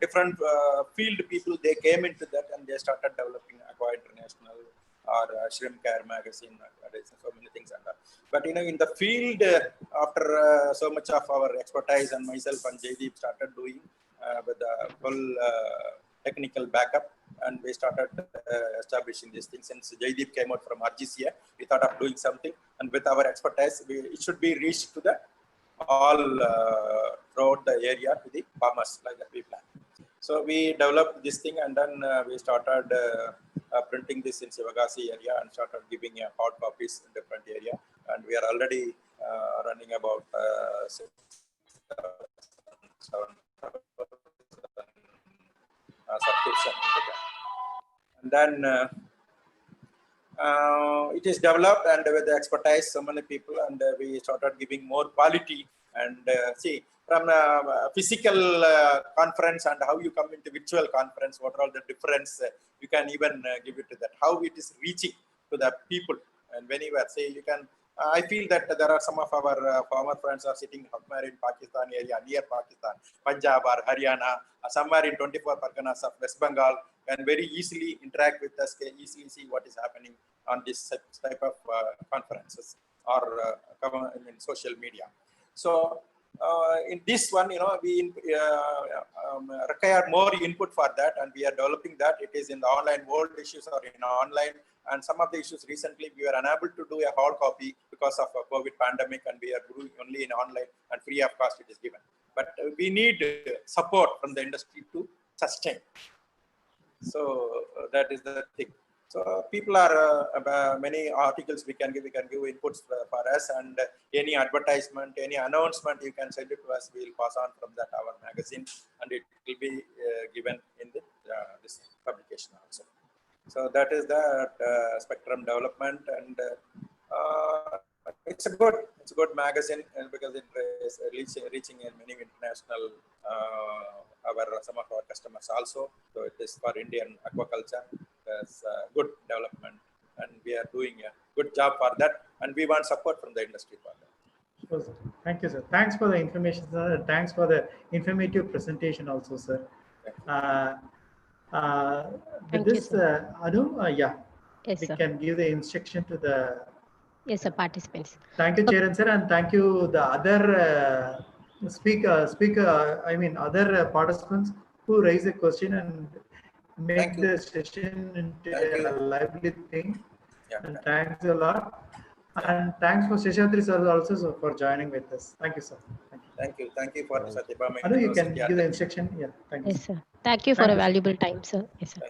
different field people, they came into that and they started developing Aqua International, or Shrimp Care magazine, so many things and that. But in the field, after so much of our expertise and myself and Jaydeep started doing with the full technical backup, and we started establishing these things. Since Jaydeep came out from RGCA, we thought of doing something, and with our expertise, it should be reached to the all throughout the area to the farmers, like that we plan. So we developed this thing, and then we started printing this in Sivagasi area and started giving hard copies in different area. And we are already running about 7,000 subscription. And then it is developed, and with the expertise, so many people, and we started giving more quality. And see, from physical conference and how you come into virtual conference, what are all the difference, you can even give it to that, how it is reaching to the people. And whenever, say, you can, I feel that there are some of our former friends are sitting somewhere in Pakistan area, near Pakistan, Punjab or Haryana, or somewhere in 24 Parganas of West Bengal, can very easily interact with us, can easily see what is happening on this type of conferences or in social media. So in this one, we require more input for that, and we are developing that. It is in the online world, issues are in online, and some of the issues recently we were unable to do a hard copy because of a COVID pandemic, and we are doing only in online and free of cost it is given. But we need support from the industry to sustain. So that is the thing. So people are many articles we can give inputs for us, and any advertisement, any announcement, you can send it to us. We will pass on from that our magazine, and it will be given in the this publication also. So that is the Spectrum development, and it's a good magazine, because it is reaching in many international some of our customers also. So it is for Indian aquaculture. There's good development, and we are doing a good job for that, and we want support from the industry for that. Sure, sir. Thank you, sir. Thanks for the information, sir. Thanks for the informative presentation also, sir. With this, Anu, yeah, yes, we sir. can give the instruction to the participants. Thank you, Charan sir, and thank you the other other participants who raise a question and make the session into a lively thing. Yeah. And thanks a lot. And thanks for Seshadri sir also for joining with us. Thank you, sir. Thank you for Satyabama. Anu, you can give the instruction. Yeah, thank you. Yes, sir. Thank you for a valuable time, sir. Yes, sir.